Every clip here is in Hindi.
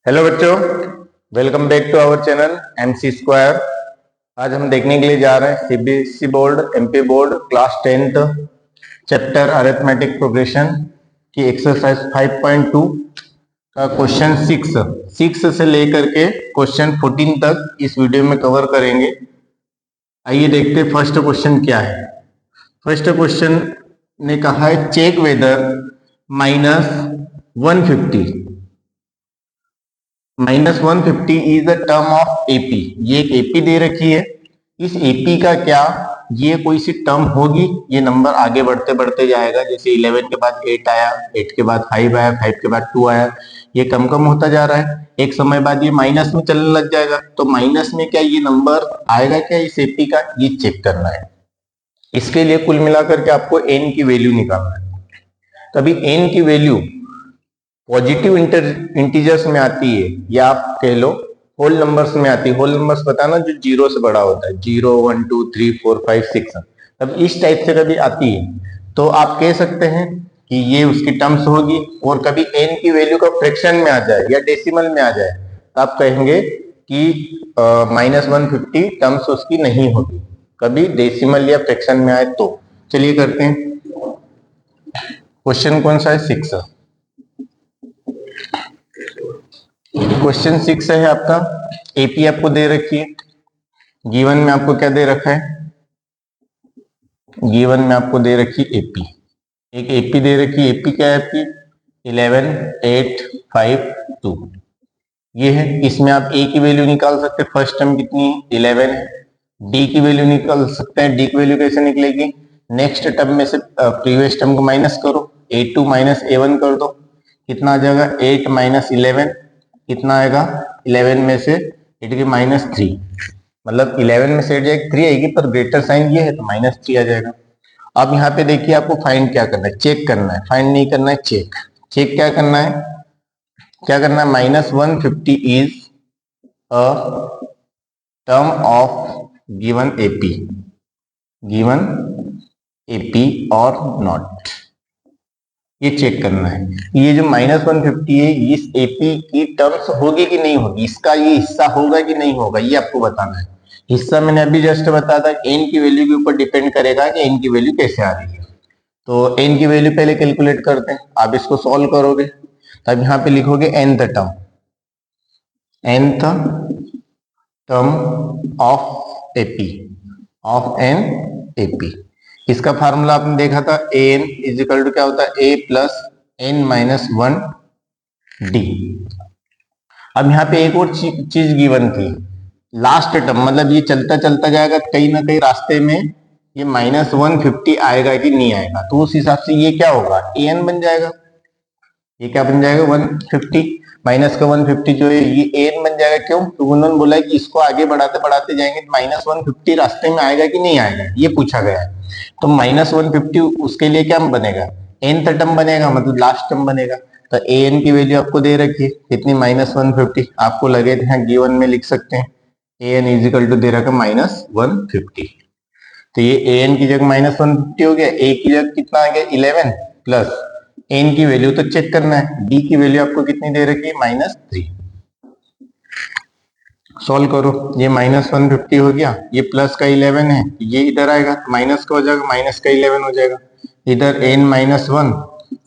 हेलो बच्चों, welcome back to our channel MC square. आज हम देखने के लिए जा रहे हैं CBSE board, MP board class 10th chapter arithmetic progression की एक्सरसाइज 5.2 का क्वेश्चन 6 से लेकर के क्वेश्चन 14 तक इस वीडियो में कवर करेंगे। आइए देखते हैं फर्स्ट क्वेश्चन क्या है। फर्स्ट क्वेश्चन ने कहा है check whether -150 is the term of AP. ये एक एपी दे रखी है। इस एपी का क्या ये कोई सी टर्म होगी? ये नंबर आगे बढ़ते बढ़ते जाएगा। जैसे 11 के बाद 8 आया, 8 के बाद 5 आया, 5 के बाद 2 आया, ये कम कम होता जा रहा है। एक समय बाद ये माइनस में चलने लग जाएगा। तो माइनस में क्या ये नंबर आएगा क्या इस एपी का, ये चेक करना है। इसके लिए कुल मिलाकर के आपको n की वैल्यू निकालना है। तभी n की वैल्यू पॉजिटिव इंटीजर्स में आती है या आप कह लो होल नंबर्स में आती है। होल नंबर्स बताना जो 0 से बड़ा होता है, 0 1 2 3 4 5 6। तब इस टाइप से कभी आती है तो आप कह सकते हैं कि ये उसकी टर्म्स होगी। और कभी n की वैल्यू का फ्रैक्शन में आ जाए या डेसिमल में आ जाए तो आप कहेंगे कि -150 टर्म्स उसकी नहीं होगी, कभी डेसिमल या फ्रैक्शन में आए तो। चलिए करते हैं। क्वेश्चन कौन सा है? 6। क्वेश्चन 6 है आपका। एपी आपको दे रखी है। गिवन में आपको क्या दे रखा है? गिवन में आपको दे रखी एपी। एक एपी दे रखी। एपी क्या है आपकी? 11 8 5 2 ये है। इसमें आप ए की वैल्यू निकाल सकते हैं। फर्स्ट टर्म कितनी है? 11 है। डी की वैल्यू निकाल सकते हैं। डी की वैल्यू कैसे निकलेगी? नेक्स्ट टर्म में से प्रीवियस टर्म को माइनस करो, a2 माइनस a1 कर दो। कितना आ जाएगा? 8 माइनस 11 कितना आएगा? 11 में से 8 की -3, मतलब 11 में से 8 जाएगी 3 आएगी, पर ग्रेटर साइन ये है तो -3 आ जाएगा। अब यहाँ पे देखिए आपको फाइंड क्या करना है, चेक करना है। फाइंड नहीं करना है, चेक। चेक क्या करना है? क्या करना है? -150 is a term of given AP और नॉट, ये चेक करना है। ये जो -150 है इस एपी की टर्म्स होगी कि नहीं होगी, इसका ये हिस्सा होगा कि नहीं होगा, ये आपको बताना है। हिस्सा मैंने अभी जस्ट बताया था, n की वैल्यू के ऊपर डिपेंड करेगा कि n की वैल्यू कैसे आ रही है। तो n की वैल्यू पहले कैलकुलेट करते हैं। आप इसको सॉल्व करोगे तब यहाँ पे लिखोगे nth टर्म ऑफ एपी। इसका फार्मूला आपने देखा था, an इजिकल टू क्या होता है? a plus n minus 1 D. अब यहाँ पे एक और चीज गिवन थी, लास्ट टर्म, मतलब ये चलता चलता जाएगा कहीं ना कहीं रास्ते में ये -150 आएगा कि नहीं आएगा। तो उस हिसाब से ये क्या होगा? an बन जाएगा। ये क्या बन जाएगा? 150 माइनस का 150 जो है ये an बन जाएगा। क्यों? तो उन्होंने बोला है कि इसको आगे बढ़ाते बढ़ाते जाएंगे तो -150 रास्ते में आएगा कि नहीं आएगा, ये पूछा गया है। तो -150 उसके लिए क्या बनेगा? nth टर्म बनेगा, मतलब लास्ट टर्म बनेगा। तो an की वैल्यू आपको दे रखी है कितनी? -150। आपको लगे थे यहाँ गिवन में लिख सकते हैं an इजिकल टू दे रखा -150। तो ये an की जगह -150 हो गया, a की जगह कितना आ गया? 11 प्लस n की वैल्यू तो चेक करना है। d की वैल्यू आपको कितनी दे रखी है? -3। सॉल्व करो। ये -150 हो गया, ये प्लस का 11 है, ये इधर आएगा माइनस का हो जाएगा, माइनस का 11 हो जाएगा। इधर n -1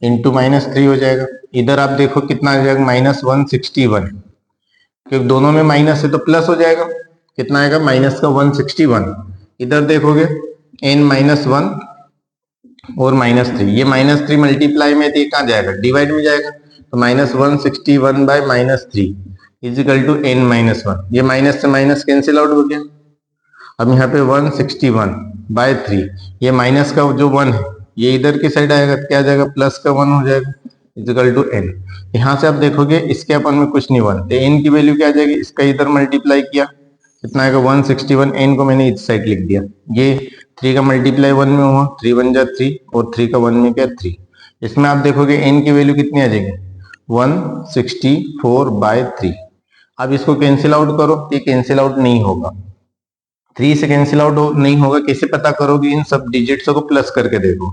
इंटू -3 हो जाएगा। इधर आप देखो कितना आ जाएगा? -161, क्योंकि दोनों में माइनस है तो प्लस हो जाएगा। कितना आएगा? -161। इधर देखोगे n -1 और -3, ये -3 मल्टीप्लाई में तो कहाँ जाएगा? डिवाइड में जाएगा। तो -161 बाय -3 इजिकल टू n -1। ये माइनस से माइनस कैंसिल आउट हो गया। अब यहाँ पे 161 बाय 3, ये माइनस का जो 1 है ये इधर की साइड आएगा, क्या जाएगा? प्लस का 1 हो जाएगा इजिकल टू n। यहाँ से आप देखोगे इसके अपन में कुछ नहीं, 1 तो n की वैल्यू क्या आ जाएगी? इसका इधर मल्टीप्लाई किया, कितना आएगा? 161। n को मैंने इस साइड लिख दिया। ये 3 का मल्टीप्लाई 1 में हुआ, 3 1 जा 3 और 3 का 1 में क्या? 3। इसमें आप देखोगे n की वैल्यू कितनी आ जाएगी? 164 बाय 3। अब इसको कैंसिल आउट करो, ये कैंसिल आउट नहीं होगा। 3 से कैंसिल आउट नहीं होगा, कैसे पता करोगे? इन सब डिजिट्स को प्लस करके देखो।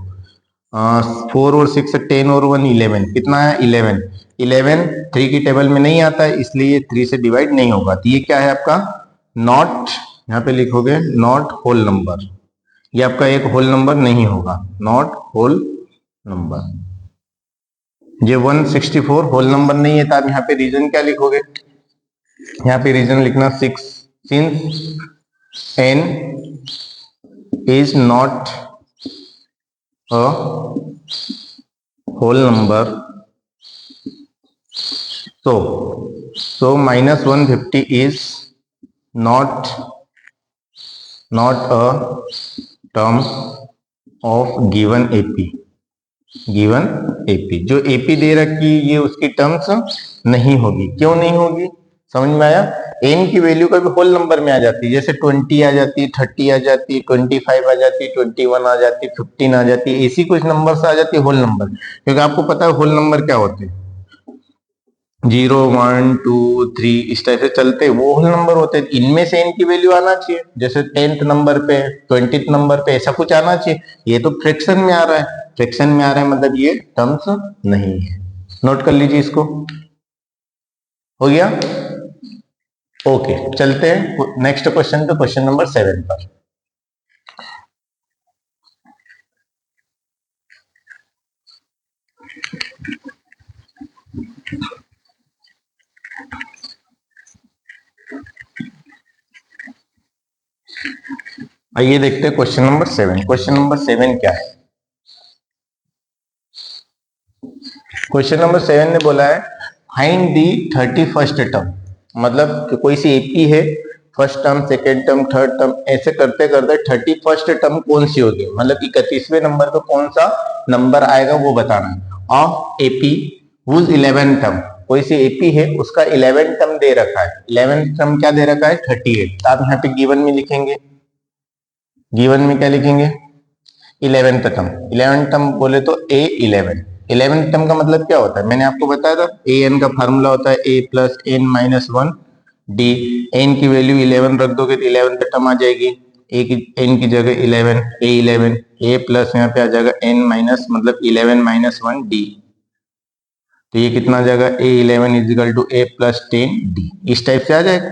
4 और 6 10 और 1 11, कितना है 11। 11 3 की टेबल में नहीं आता है, इसलिए 3 से डिवाइड नहीं होगा। तो ये क्या है आपका नॉट, यहाँ पे लिखोगे नॉट होल नंबर, ये आपका एक होल नंबर नहीं होगा, नॉट होल नंबर। ये 164 होल नंबर नहीं है, तो आप यहाँ पे रीजन क्या लिखोगे, यहाँ पे रीजन लिखना 6, since n is not a whole number, so minus 150 is not a term of given AP, given AP, जो एपी दे रखी ये उसकी टर्म्स नहीं होगी। क्यों नहीं होगी, समझ में आया। एन की वैल्यू कभी होल नंबर में आ जाती है, जैसे 20 आ जाती है, 30 आ जाती है, 25 आ जाती है, 21 आ जाती है, 15 आ जाती है, ऐसी कुछ नंबर से आ जाती है होल नंबर। क्योंकि आपको पता है होल नंबर क्या होते हैं, 0 1 2 3 इस टाइप से चलते, वो होल नंबर होते हैं। इनमें से इनकी वैल्यू आना चाहिए, जैसे 10th नंबर पे 20th नंबर पे ऐसा कुछ आना चाहिए। ये तो फ्रैक्शन में आ रहा है, फ्रैक्शन में आ रहा है मतलब ये टर्म्स नहीं है। नोट कर लीजिए इसको, हो गया। ओके, चलते हैं नेक्स्ट क्वेश्चन पे, क्वेश्चन नंबर 7 पर। आइए देखते हैं क्वेश्चन नंबर 7। क्वेश्चन नंबर 7 क्या है, क्वेश्चन नंबर 7 ने बोला है फाइंड दी 31st टर्म, मतलब कि कोई सी एपी है, first term, second term, third term, ऐसे करते करते 31st टर्म कौन सी होगी, मतलब 31वें नंबर पे कौन सा नंबर आएगा वो बताना है। ऑफ एपी हुज 11 टर्म, कोई सी एपी है उसका 11 टर्म दे रखा है, 11 टर्म क्या दे रखा है 38। तो आप यहाँ पे गिवन में लिखेंगे, गिवन में क्या लिखेंगे 11th टर्म, 11th टर्म बोले तो A11। 11th टर्म का मतलब क्या होता है, मैंने आपको बताया था ए एन का फार्मूला होता है a plus N minus 1 d. N की वैल्यू 11 रख दोगे तो 11th टर्म आ जाएगी, ए की एन की जगह 11, A11, a प्लस यहाँ पे आ जाएगा एन माइनस मतलब 11 माइनस 1 डी। तो ये कितना आ जाएगा A11 is equal to a plus 10 d, इस टाइप से आ जाएगा।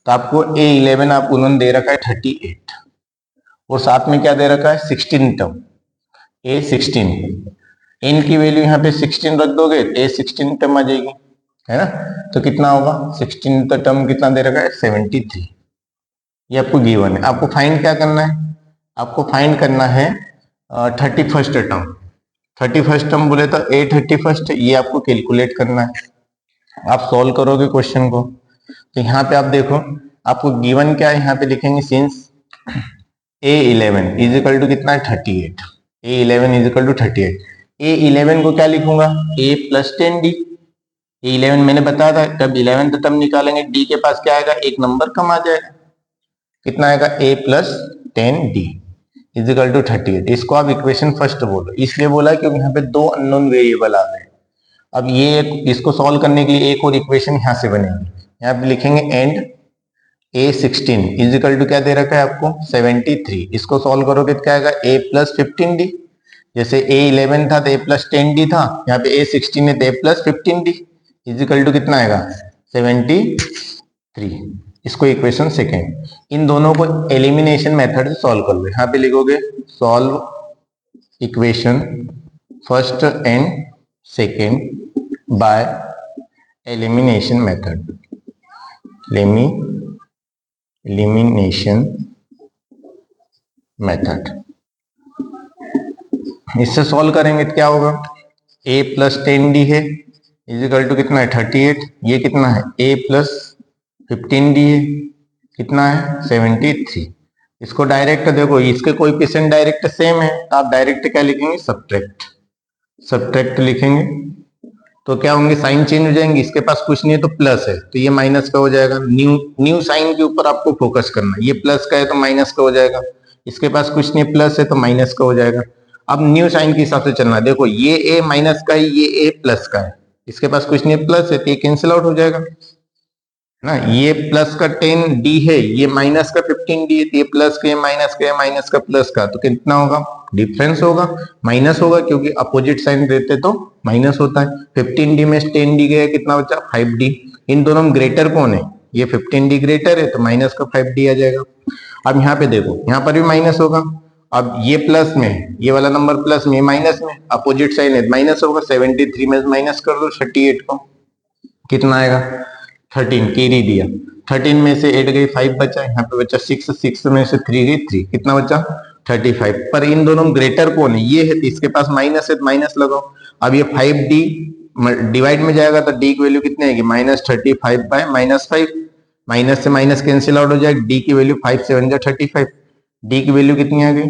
तो आपको A11 आप उन्होंने दे रखा है 38 और साथ में क्या दे रखा है 16 टर्म, A16। इन की वैल्यू यहाँ पे 16 रख दोगे A16 टर्म आ जाएगी, है ना। तो कितना होगा 16 टर्म कितना दे रखा है 73। ये आपको गिवन है। आपको फाइंड क्या करना है, आपको फाइंड करना है 31st टर्म। 31st टर्म बोले तो A31, ये आपको कैलकुलेट करना है। आप सॉल्व करोगे क्वेश्चन को, तो यहाँ पे आप देखो आपको गिवन क्या है, यहाँ पे लिखेंगे सिंस A11 इजिकल टू कितना है 38, A11 इजिकल टू 38। A11 को क्या लिखूंगा a प्लस 10 डी। A11 मैंने बताया था जब 11th टर्म निकालेंगे डी के पास क्या आएगा, एक नंबर कम आ जाएगा, कितना आएगा a plus 10 d is equal to 38। इसको आप इक्वेशन फर्स्ट बोलो, इसलिए बोला क्योंकि यहाँ पे दो अननोन वेरिएबल आ गए। अब ये इसको सॉल्व करने के लिए एक और इक्वेशन यहाँ से बनेगी, यहाँ पे लिखेंगे एंड A16 इजिकल टू क्या दे रखा है आपको 73। इसको सॉल्व करोगे तो क्या आएगा a प्लस 15 डी, जैसे A11 था तो a प्लस 10 डी था, यहाँ पे A16 है तो a plus 15 d is equal to कितना आएगा 73। इसको इक्वेशन सेकेंड। इन दोनों को एलिमिनेशन मेथड से सॉल्व कर लो, यहाँ पे लिखोगे solve equation first and second by elimination method, elimination method. इससे सॉल्व करेंगे तो क्या होगा a प्लस 10 डी है इजिकल टू कितना है 38, ये कितना है a प्लस 15 डी है कितना है 73। इसको डायरेक्ट देखो, इसके कोएफिशिएंट डायरेक्ट सेम है तो आप डायरेक्ट क्या लिखेंगे सब्ट्रैक्ट, सब्ट्रैक्ट लिखेंगे तो क्या होंगे साइन चेंज हो जाएंगे, इसके पास कुछ नहीं है तो प्लस है तो ये माइनस का हो जाएगा। न्यू साइन के ऊपर आपको फोकस करना है, ये प्लस का है तो माइनस का हो जाएगा, इसके पास कुछ नहीं प्लस है तो माइनस का हो जाएगा। अब न्यू साइन के हिसाब से चलना है, देखो ये a माइनस का है, ये a प्लस का है, इसके पास कुछ नहीं प्लस है तो ये कैंसिल आउट हो जाएगा। ना, ये प्लस का 10d है, ये माइनस का 15d है, तो ये प्लस का माइनस का माइनस का प्लस का, तो कितना होगा, डिफरेंस होगा, माइनस होगा, क्योंकि अपोजिट साइन देते तो माइनस होता है। 15d में 10d गया, कितना बचा 5d। इन दोनों में ग्रेटर कौन है, ये 15d ग्रेटर है, तो माइनस का 5d आ जाएगा। अब यहाँ पे देखो, यहाँ पर भी माइनस होगा। अब ये प्लस में, ये वाला नंबर प्लस में, माइनस में, अपोजिट साइन है, माइनस होगा। 73 में माइनस कर दो 38 को, कितना आएगा 13, कैरी दिया। 13 में से 8 गई, 5 बचा, यहाँ पे बचा 6, 6 में से 3 गई 3, कितना बचा 35। पर इन दोनों में ग्रेटर कौन है, ये है, तो इसके पास माइनस है, तो माइनस लगाओ। अब ये 5d डिवाइड में जाएगा तो d की वैल्यू कितनी आएगी, -35 बाय -5, माइनस से माइनस कैंसिल आउट हो जाएगा, d की वैल्यू 5 7 जा 35, d की वैल्यू कितनी आ गई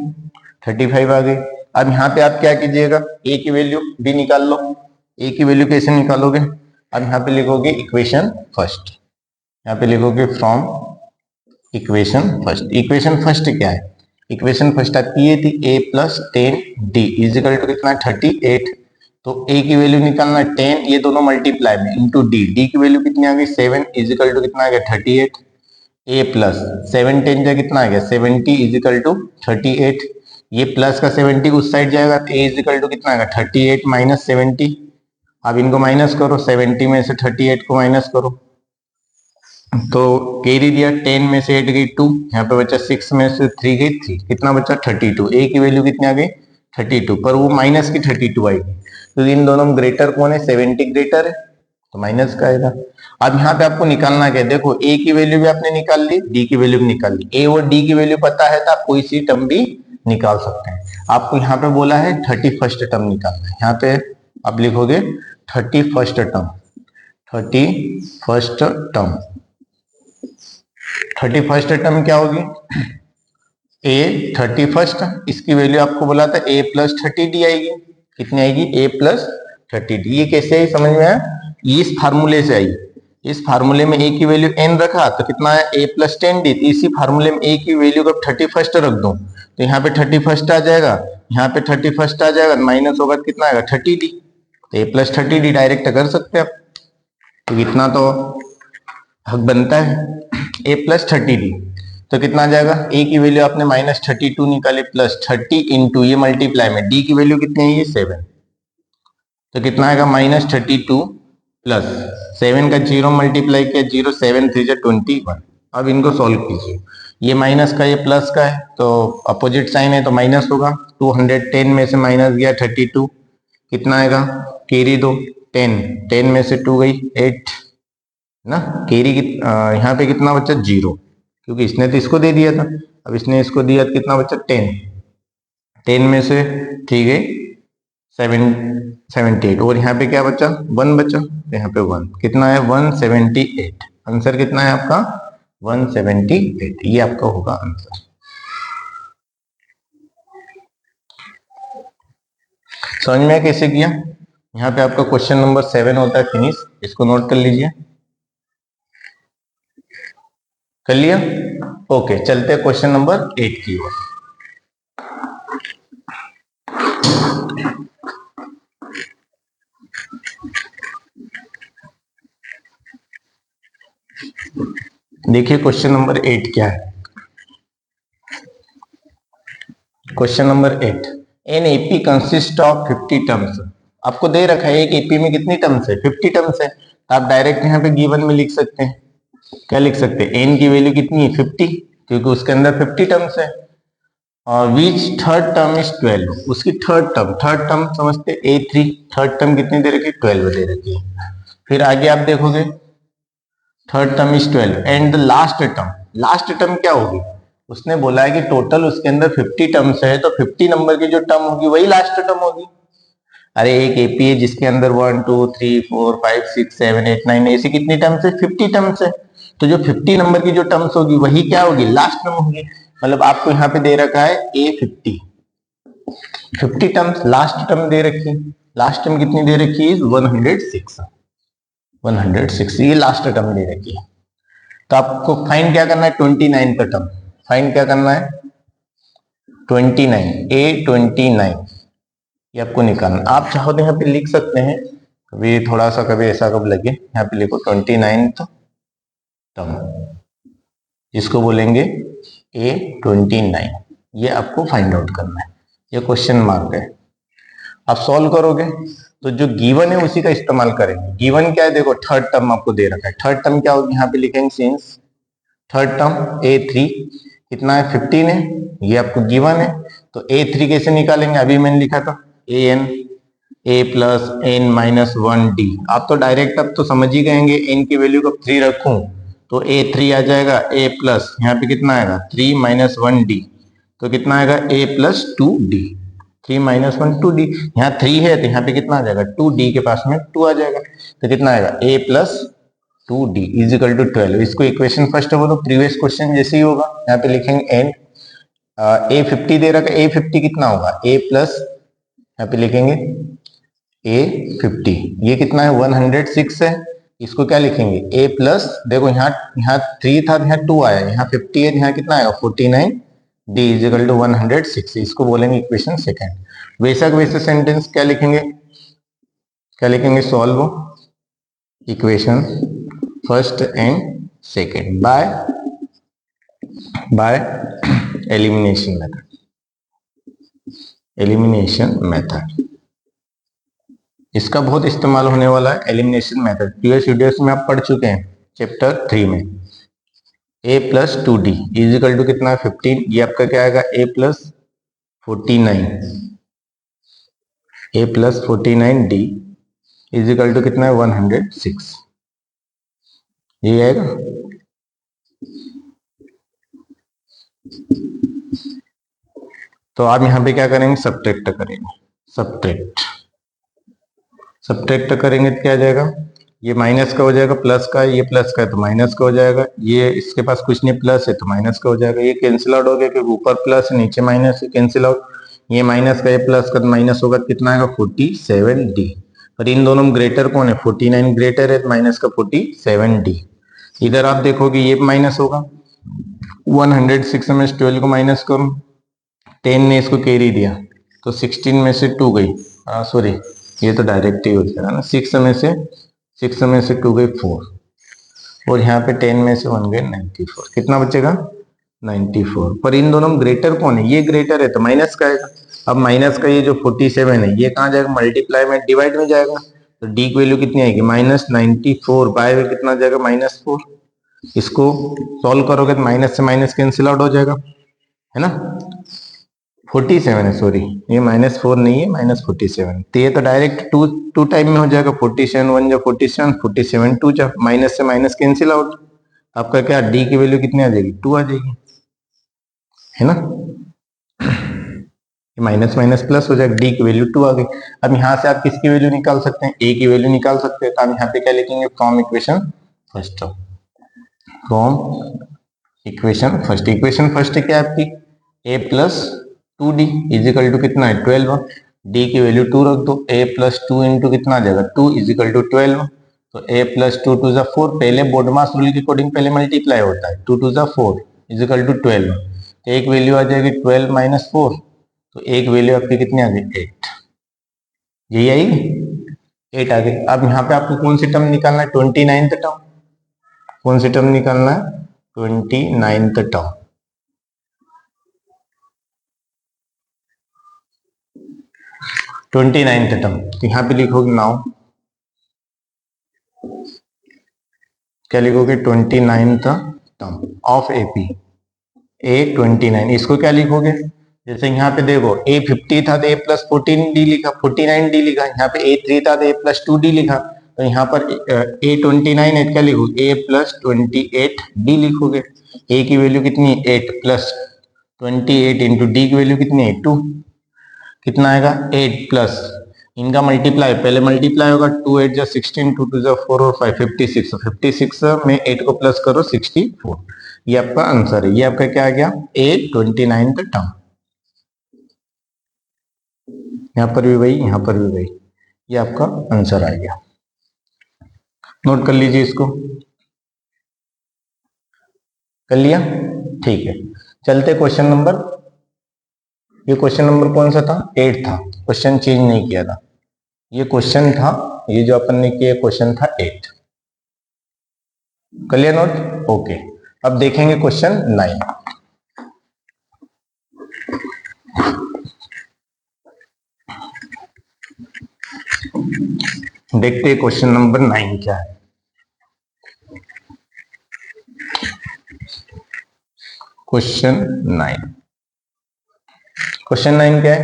35 आ गई। अब यहाँ पे आप क्या कीजिएगा, a की वैल्यू भी निकाल लो। a की वैल्यू कैसे निकालोगे, अब यहाँ पे लिखोगे इक्वेशन फर्स्ट, यहाँ पे लिखोगे from equation first. Equation first क्या है, इक्वेशन फर्स्ट आपकी ये थी a plus 10d is equal to कितना 38। तो a की वैल्यू निकालना 10, ये दोनों मल्टीप्लाई में, इंटू d, d की वैल्यू कितनी आ गई 7 इजिकल टू कितना आ गया 38। a प्लस 7 10 जा कितना आ गया 70 इजिकल टू 38। ये प्लस का 70 उस साइड जाएगा, तो a इजिकल टू कितना आएगा 38 माइनस 70। अब इनको माइनस करो, 70 में से 38 को माइनस करो, तो कैरी दिया, 10 में से 8 गई 2, यहाँ पे बचा 6 में से 3 गई 3, कितना बचा 32। a की वैल्यू कितनी आ गई 32, पर वो माइनस की 32 आएगी, तो इन दोनों में ग्रेटर कौन है, 70 ग्रेटर है, तो माइनस का आएगा। अब यहाँ पे आपको निकालना क्या है, देखो a की वैल्यू भी आपने निकाल ली, d की वैल्यू भी निकाल ली, a और d की वैल्यू पता है तो आप कोई सी टर्म भी निकाल सकते हैं। आपको यहाँ पे बोला है 31st टर्म निकालना है, यहाँ पे आप लिखोगे 31st term, 31st term, 31st term क्या होगी, a 31st, इसकी वैल्यू आपको बोला था a प्लस 30d आएगी, कितनी आएगी a प्लस 30d। ये कैसे आई समझ में आया, इस फार्मूले से आई, इस फार्मूले में a की वैल्यू n रखा तो कितना आया a प्लस 10d, तो इसी फार्मूले में a की वैल्यू को 31st रख दो, तो यहाँ पे 31st आ जाएगा, यहाँ पे 31st आ जाएगा, माइनस होगा तो कितना आएगा 30d, तो a प्लस 30d डायरेक्ट कर सकते हैं आप, तो इतना तो हक बनता है a प्लस 30d। तो कितना आ जाएगा, a की वैल्यू आपने -32 निकाली, प्लस 30 इंटू ये मल्टीप्लाई में d की वैल्यू कितनी है ये 7, तो कितना आएगा -32 प्लस 7 का 0 मल्टीप्लाई किया 0, 7 3 जा 21। अब इनको सॉल्व कीजिए, ये माइनस का ये प्लस का है, तो अपोजिट साइन है तो माइनस होगा। 210 में से माइनस गया 32, कितना आएगा, कैरी दो 10, 10 में से 2 गई 8 ना, कैरी यहाँ पे कितना बचा 0, क्योंकि इसने तो इसको दे दिया था, अब इसने इसको दिया तो कितना बचा 10, 10 में से 3 गई 78, और यहाँ पे क्या बचा 1 बचा, तो यहाँ पे 1, कितना है 178, आंसर कितना है आपका 178, ये आपका होगा आंसर। समझ में कैसे किया, यहाँ पे आपका क्वेश्चन नंबर 7 होता है फिनिश, इसको नोट कर लीजिए, कर लिया, ओके। चलते हैं क्वेश्चन नंबर 8 की ओर। देखिए क्वेश्चन नंबर 8 क्या है, question number 8, an AP consist of 50 terms. आपको दे रखा है एक एपी में कितनी टर्म्स है 50 टर्म्स है, तो आप डायरेक्ट यहाँ पे गिवन में लिख सकते हैं, क्या लिख सकते हैं, एन की वैल्यू कितनी है 50, क्योंकि उसके अंदर 50 टर्म्स है, और विच थर्ड टर्म इज 12, उसकी थर्ड टर्म समझते A3, थर्ड टर्म कितनी दे रखी है 12 दे रखी है। फिर आगे आप देखोगे third term is 12 and the last term क्या होगी, उसने बोला है कि टोटल उसके अंदर 50 टर्म्स है, तो 50 नंबर की जो टर्म होगी वही लास्ट टर्म होगी। अरे एक एपी है जिसके अंदर 1 2 3 4 5 6 7 8 9 ऐसी कितनी टर्म्स है 50 टर्म्स है, तो जो 50 नंबर की जो टर्म्स होगी वही क्या होगी लास्ट टर्म होगी। मतलब आपको यहाँ पे दे रखा है A50, 50 टर्म्स, लास्ट टर्म दे रखी है, लास्ट टर्म कितनी दे रखी है 106, ये लास्ट टर्म दे रखी है। तो आपको फाइंड क्या करना है 29 का टर्म, फाइंड क्या करना है 29, A29, ये आपको निकालना। आप चाहो तो यहाँ पे लिख सकते हैं, कभी थोड़ा सा कभी ऐसा कब लगे, यहाँ पे लिखो 29 टर्म, जिसको बोलेंगे A29। ये आपको फाइंड आउट करना है, ये क्वेश्चन मार्क है। आप सॉल्व करोगे तो जो गिवन है उसी का इस्तेमाल करेंगे। गिवन क्या है, देखो थर्ड टर्म आपको दे रखा है। थर्ड टर्म क्या होगी, यहाँ पे लिखेंगे सिंस थर्ड टर्म A3 कितना है 15 है, ये आपको गिवन है। तो A3 कैसे निकालेंगे, अभी मैंने लिखा था an a plus N minus 1d। आप तो डायरेक्ट अब तो समझ ही गएंगे, n की वैल्यू को 3 रखूं तो A3 आ जाएगा a प्लस यहाँ पे कितना आएगा 3 माइनस 1d, तो कितना आएगा a plus 2d। 3 minus 1 2d, यहाँ 3 है तो यहाँ पे कितना आ जाएगा 2d के पास में 2 आ जाएगा, तो कितना आएगा a plus 2d is equal to 12। इसको इक्वेशन फर्स्ट बोलो, प्रीवियस क्वेश्चन जैसे ही होगा। यहाँ पे लिखेंगे n A50 दे रखा है, A50 कितना होगा a प्लस, यहाँ पे लिखेंगे A50, ये कितना है 106 है। इसको क्या लिखेंगे a प्लस, देखो यहाँ यहाँ 3 था, यहाँ 2 आया, यहाँ 50 है, यहाँ कितना आएगा 49 d इज इक्वल टू 106। इसको बोलेंगे इक्वेशन सेकंड। वैसे सेंटेंस क्या लिखेंगे solve equation first and second by elimination method. इसका बहुत इस्तेमाल होने वाला है एलिमिनेशन मेथड। प्रीवियस वीडियोस में आप पढ़ चुके हैं चैप्टर 3 में। a plus 2d is equal to कितना 15, ये आपका क्या आएगा a plus 49d is equal to कितना है 106, ये आएगा। तो आप यहाँ पे क्या करेंगे सब्ट्रैक्ट करेंगे, सब्ट्रैक्ट करेंगे तो क्या आ जाएगा, ये माइनस का हो जाएगा प्लस का, ये प्लस का है तो माइनस का हो जाएगा, ये इसके पास कुछ नहीं प्लस है तो माइनस का हो जाएगा। ये कैंसिल आउट हो गया क्योंकि ऊपर प्लस है नीचे माइनस है, कैंसिल आउट। ये माइनस का ये प्लस का माइनस होगा, कितना आएगा 47d। और इन दोनों में ग्रेटर कौन है 49 ग्रेटर है तो माइनस का 47d। इधर आप देखोगे ये माइनस होगा 106 में 12 को माइनस करो, 10 ने इसको कैरी दिया तो 16 में से 2 गई, सॉरी ये तो डायरेक्ट ही हो जाएगा ना, 6 में से 2 गई 4, और यहाँ पे 10 में से 1 गए 94, कितना बचेगा 94। पर इन दोनों में ग्रेटर कौन है, ये ग्रेटर है तो माइनस का आएगा। अब माइनस का ये जो 47 है ये कहाँ जाएगा मल्टीप्लाई में डिवाइड में जाएगा, तो डी की वैल्यू कितनी आएगी -94 बाय में कितना जाएगा -4। इसको सॉल्व करोगे तो माइनस से माइनस कैंसिल आउट हो जाएगा, है ना। 47 है, सॉरी ये -4 नहीं है -47, तो ये तो डायरेक्ट टू टाइम में हो जाएगा। 47 1 जा 47, 47 2 जा, माइनस से माइनस कैंसिल आउट। आपका क्या डी की वैल्यू कितनी आ जाएगी 2 आ जाएगी, है ना। माइनस माइनस प्लस हो जाएगा, डी की वैल्यू 2 आ गई। अब यहाँ से आप किसकी वैल्यू निकाल सकते हैं, ए की वैल्यू निकाल सकते हैं। तो हम यहाँ पे क्या लिखेंगे from equation first equation first क्या है आपकी a plus 2d is equal to कितना है 12, d की वैल्यू 2 रख दो, a प्लस 2 इंटू कितना आ जाएगा 2 इज इक्वल टू 12, तो a प्लस 2 टू जा 4, पहले बोडमास रूल के अकॉर्डिंग पहले मल्टीप्लाई होता है, 2 टू जा 4 इज इक्वल टू 12, तो एक वैल्यू आ जाएगी 12 माइनस 4, तो एक वैल्यू आपकी कितनी आ गई 8, यही आएगी 8 आ गई। अब यहाँ पे आपको कौन सी टर्म निकालना है 29th टर्म, कौन सी टर्म निकालना है 29th टर्म। टर्म तो यहां पे लिखोगे नाउ, क्या लिखोगे 29th term of AP A29। इसको क्या लिखोगे, जैसे यहाँ पे देखो A50 था तो A प्लस 14d लिखा, 49d लिखा, यहाँ पे A3 था तो A प्लस 2d लिखा, तो यहाँ पर A29 है क्या लिखोगे A प्लस 28d लिखोगे। A की वैल्यू कितनी है 8 प्लस 28 इंटू डी की वैल्यू कितनी है 2, कितना आएगा 8 प्लस इनका मल्टीप्लाई, पहले मल्टीप्लाई होगा 2 8 जा 16, 2 2 जा 4 और 5 56, 56 में 8 को प्लस करो 64, ये आपका आंसर है। ये आपका क्या आ गया A29th टर्म। यहाँ पर भी वही, यहाँ पर भी वही, ये आपका आंसर आ गया। नोट कर लीजिए इसको, कर लिया, ठीक है। चलते क्वेश्चन नंबर, ये क्वेश्चन नंबर कौन सा था 8 था, क्वेश्चन चेंज नहीं किया था, ये क्वेश्चन था, ये जो अपन ने किया क्वेश्चन था 8। Clear note? ओके, अब देखेंगे क्वेश्चन 9। देखते हैं क्वेश्चन नंबर 9 क्या है। क्वेश्चन 9 क्या है?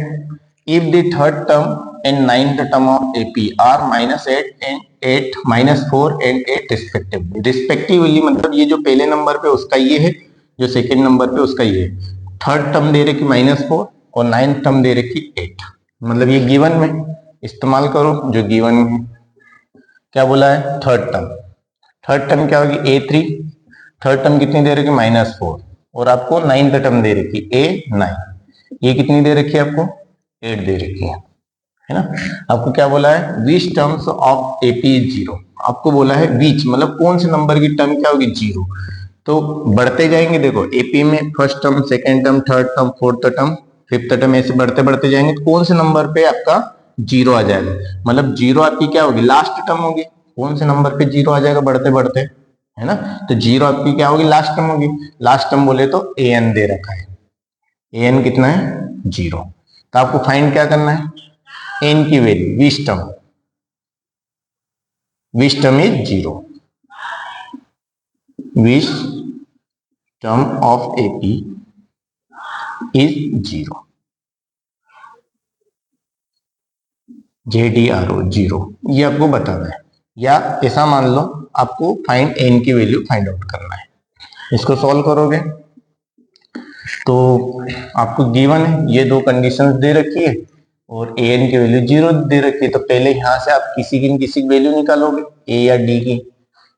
If the third term and ninth term of AP are -8 and 8 -4 and 8 respectively, मतलब ये जो पहले नंबर पे उसका ये है, जो सेकेंड नंबर पे उसका ये है। थर्ड टर्म दे रखी -4 और नाइन्थ टर्म दे रखी 8, मतलब ये गिवन में इस्तेमाल करो जो गिवन में। क्या बोला है? थर्ड टर्म क्या होगी? A3। थर्ड टर्म कितनी दे रखी? -4, और आपको नाइन्थ टर्म दे रखी A9। ये कितनी दे रखी है आपको? 8 दे रखी है ना। आपको क्या बोला है? विच टर्म्स ऑफ एपी इज 0। आपको बोला है विच, मतलब कौन से नंबर की टर्म क्या होगी? 0। तो बढ़ते जाएंगे, देखो एपी में first term, second term, third term, fourth term, fifth term, ऐसे बढ़ते बढ़ते जाएंगे तो कौन से नंबर पे आपका 0 आ जाएगा? मतलब 0 आपकी क्या होगी? लास्ट टर्म होगी। कौन से नंबर पे 0 आ जाएगा बढ़ते बढ़ते, है ना? तो 0 आपकी क्या होगी? लास्ट टर्म होगी। लास्ट टर्म बोले तो an दे रखा है। an कितना है? 0। तो आपको फाइंड क्या करना है? n की value, which term is 0, which term of AP is 0, JDRO 0, ये आपको बताना है। या ऐसा मान लो आपको फाइंड n की वैल्यू फाइंड आउट करना है। इसको सॉल्व करोगे तो आपको गिवन है, ये दो कंडीशंस दे रखी है और an की वैल्यू 0 दे रखी है। तो पहले यहां से आप किसी की वैल्यू निकालोगे, a या d की।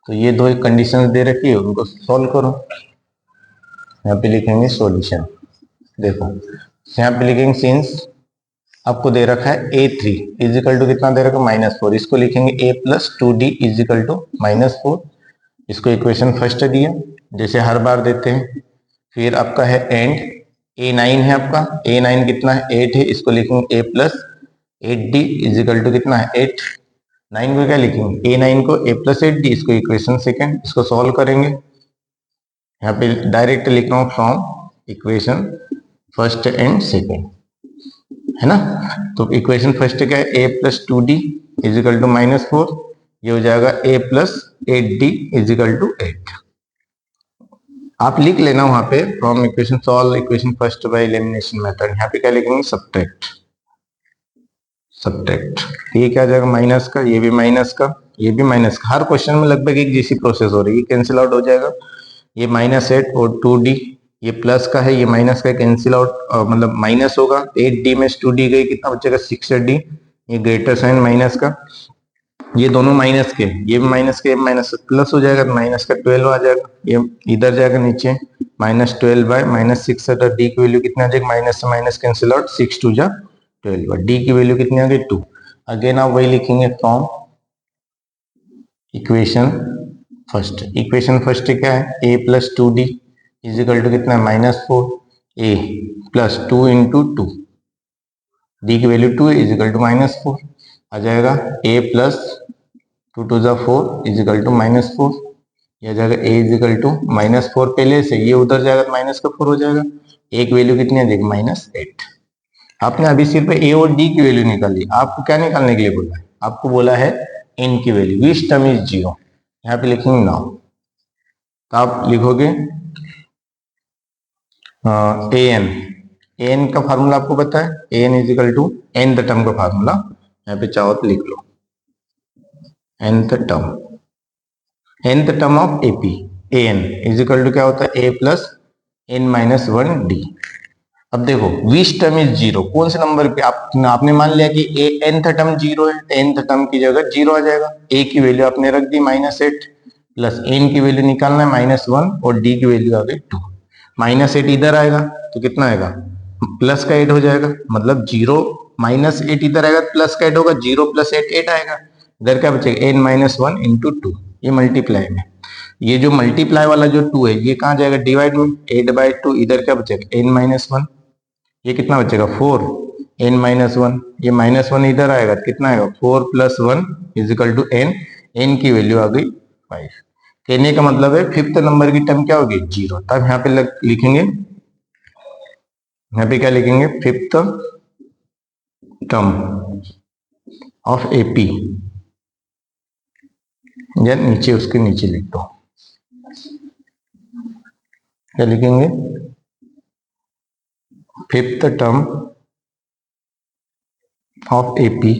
तो ये दो कंडीशंस दे रखी है, उनको सॉल्व करो। यहाँ पे लिखेंगे सॉल्यूशन। देखो यहाँ पे लिखेंगे सिंस आपको दे रखा है A3 इजिकल टू कितना दे रखा है? -4। इसको लिखेंगे A + 2D इजिकल टू -4। इसको इक्वेशन फर्स्ट दिया, जैसे हर बार देते हैं। फिर आपका है एंड A9 है आपका, A9 कितना है? 8 है। इसको लिखेंगे A + 8D इजिकल टू कितना है? 8। 9 को क्या लिखेंगे? A9 को A + 8D, इसको इक्वेशन सेकेंड। इसको सॉल्व करेंगे, यहाँ पे डायरेक्ट लिख रहा हूँ from equation first and second, है ना। तो इक्वेशन फर्स्ट क्या है? A + 2D is equal to -4। ये हो जाएगा A + 8D इजिकल टू 8। आप लिख लेना वहां पे from equation solve equation first by elimination method. यहाँ पे क्या लिखेंगे? सब्ट्रैक्ट। ये क्या आ जाएगा? माइनस का, ये भी माइनस का, ये भी माइनस का। हर क्वेश्चन में लगभग एक जैसी प्रोसेस हो रही है। कैंसिल आउट हो जाएगा, ये -8 और 2D, ये प्लस का है, ये माइनस का, कैंसिल आउट, मतलब माइनस होगा। 8D में 2D गई, कितना बचेगा? 6D। ये ग्रेटर साइन माइनस का, ये दोनों माइनस के, ये भी माइनस के, माइनस प्लस हो जाएगा, माइनस का 12 आ जाएगा। ये इधर जाएगा नीचे, -12 बाय -6। डी की वैल्यू कितना आ जाएगी? माइनस से माइनस कैंसिल आउट, 6 2 जा 12। डी की वैल्यू कितनी आ गई? 2। अगेन आप वही लिखेंगे फ्रॉम इक्वेशन फर्स्ट क्या है? A + 2D इजिकल टू कितना है? -4। A + 2 × 2, डी की वैल्यू 2 इजिकल टू -4 आ जाएगा। A + 2 2 जा 4 इजिकल टू -4। यह जाएगा A इजिकल टू -4, पहले से ये उधर जाएगा तो माइनस का 4 हो जाएगा। एक वैल्यू कितनी आ जाएगी? -8। आपने अभी सिर्फ A और D की वैल्यू निकाली, आपको क्या निकालने के लिए बोला है? आपको बोला है n की वैल्यू, विच टर्म इज 0। यहाँ पे लिखेंगे नाउ, तो आप लिखोगे an का फार्मूला आपको पता है, an is equal to nth term का फार्मूला यहाँ पे चाहो तो लिख लो। nth term of AP an is equal to क्या होता है? A + n-1D। अब देखो विच टर्म इज 0, कौन से नंबर पे आपने मान लिया कि nth टर्म 0 है, nth टर्म की जगह 0 आ जाएगा। a की वैल्यू आपने रख दी -8, प्लस n की वैल्यू निकालना है -1 और d की वैल्यू आ गई 2। -8 इधर आएगा तो कितना आएगा? प्लस का 8 हो जाएगा, मतलब 0 -8 इधर आएगा प्लस का 8 होगा, 0 + 8 8 आएगा। इधर क्या बचेगा? n-1 × 2, ये मल्टीप्लाई में। ये जो मल्टीप्लाई वाला जो 2 है ये कहाँ जाएगा? डिवाइड में, 8/2। इधर क्या बचेगा? n-1, ये कितना बचेगा? 4। n-1, ये -1 इधर आएगा तो कितना आएगा? 4 + 1 इजिकल टू n। n की वैल्यू आ गई 5। कहने का मतलब है फिफ्थ नंबर की टर्म क्या होगी, 0। तब यहाँ पे लिखेंगे, यहाँ पे क्या लिखेंगे, फिफ्थ टर्म ऑफ एपी, या नीचे उसके नीचे लिख दो, क्या लिखेंगे, fifth term of AP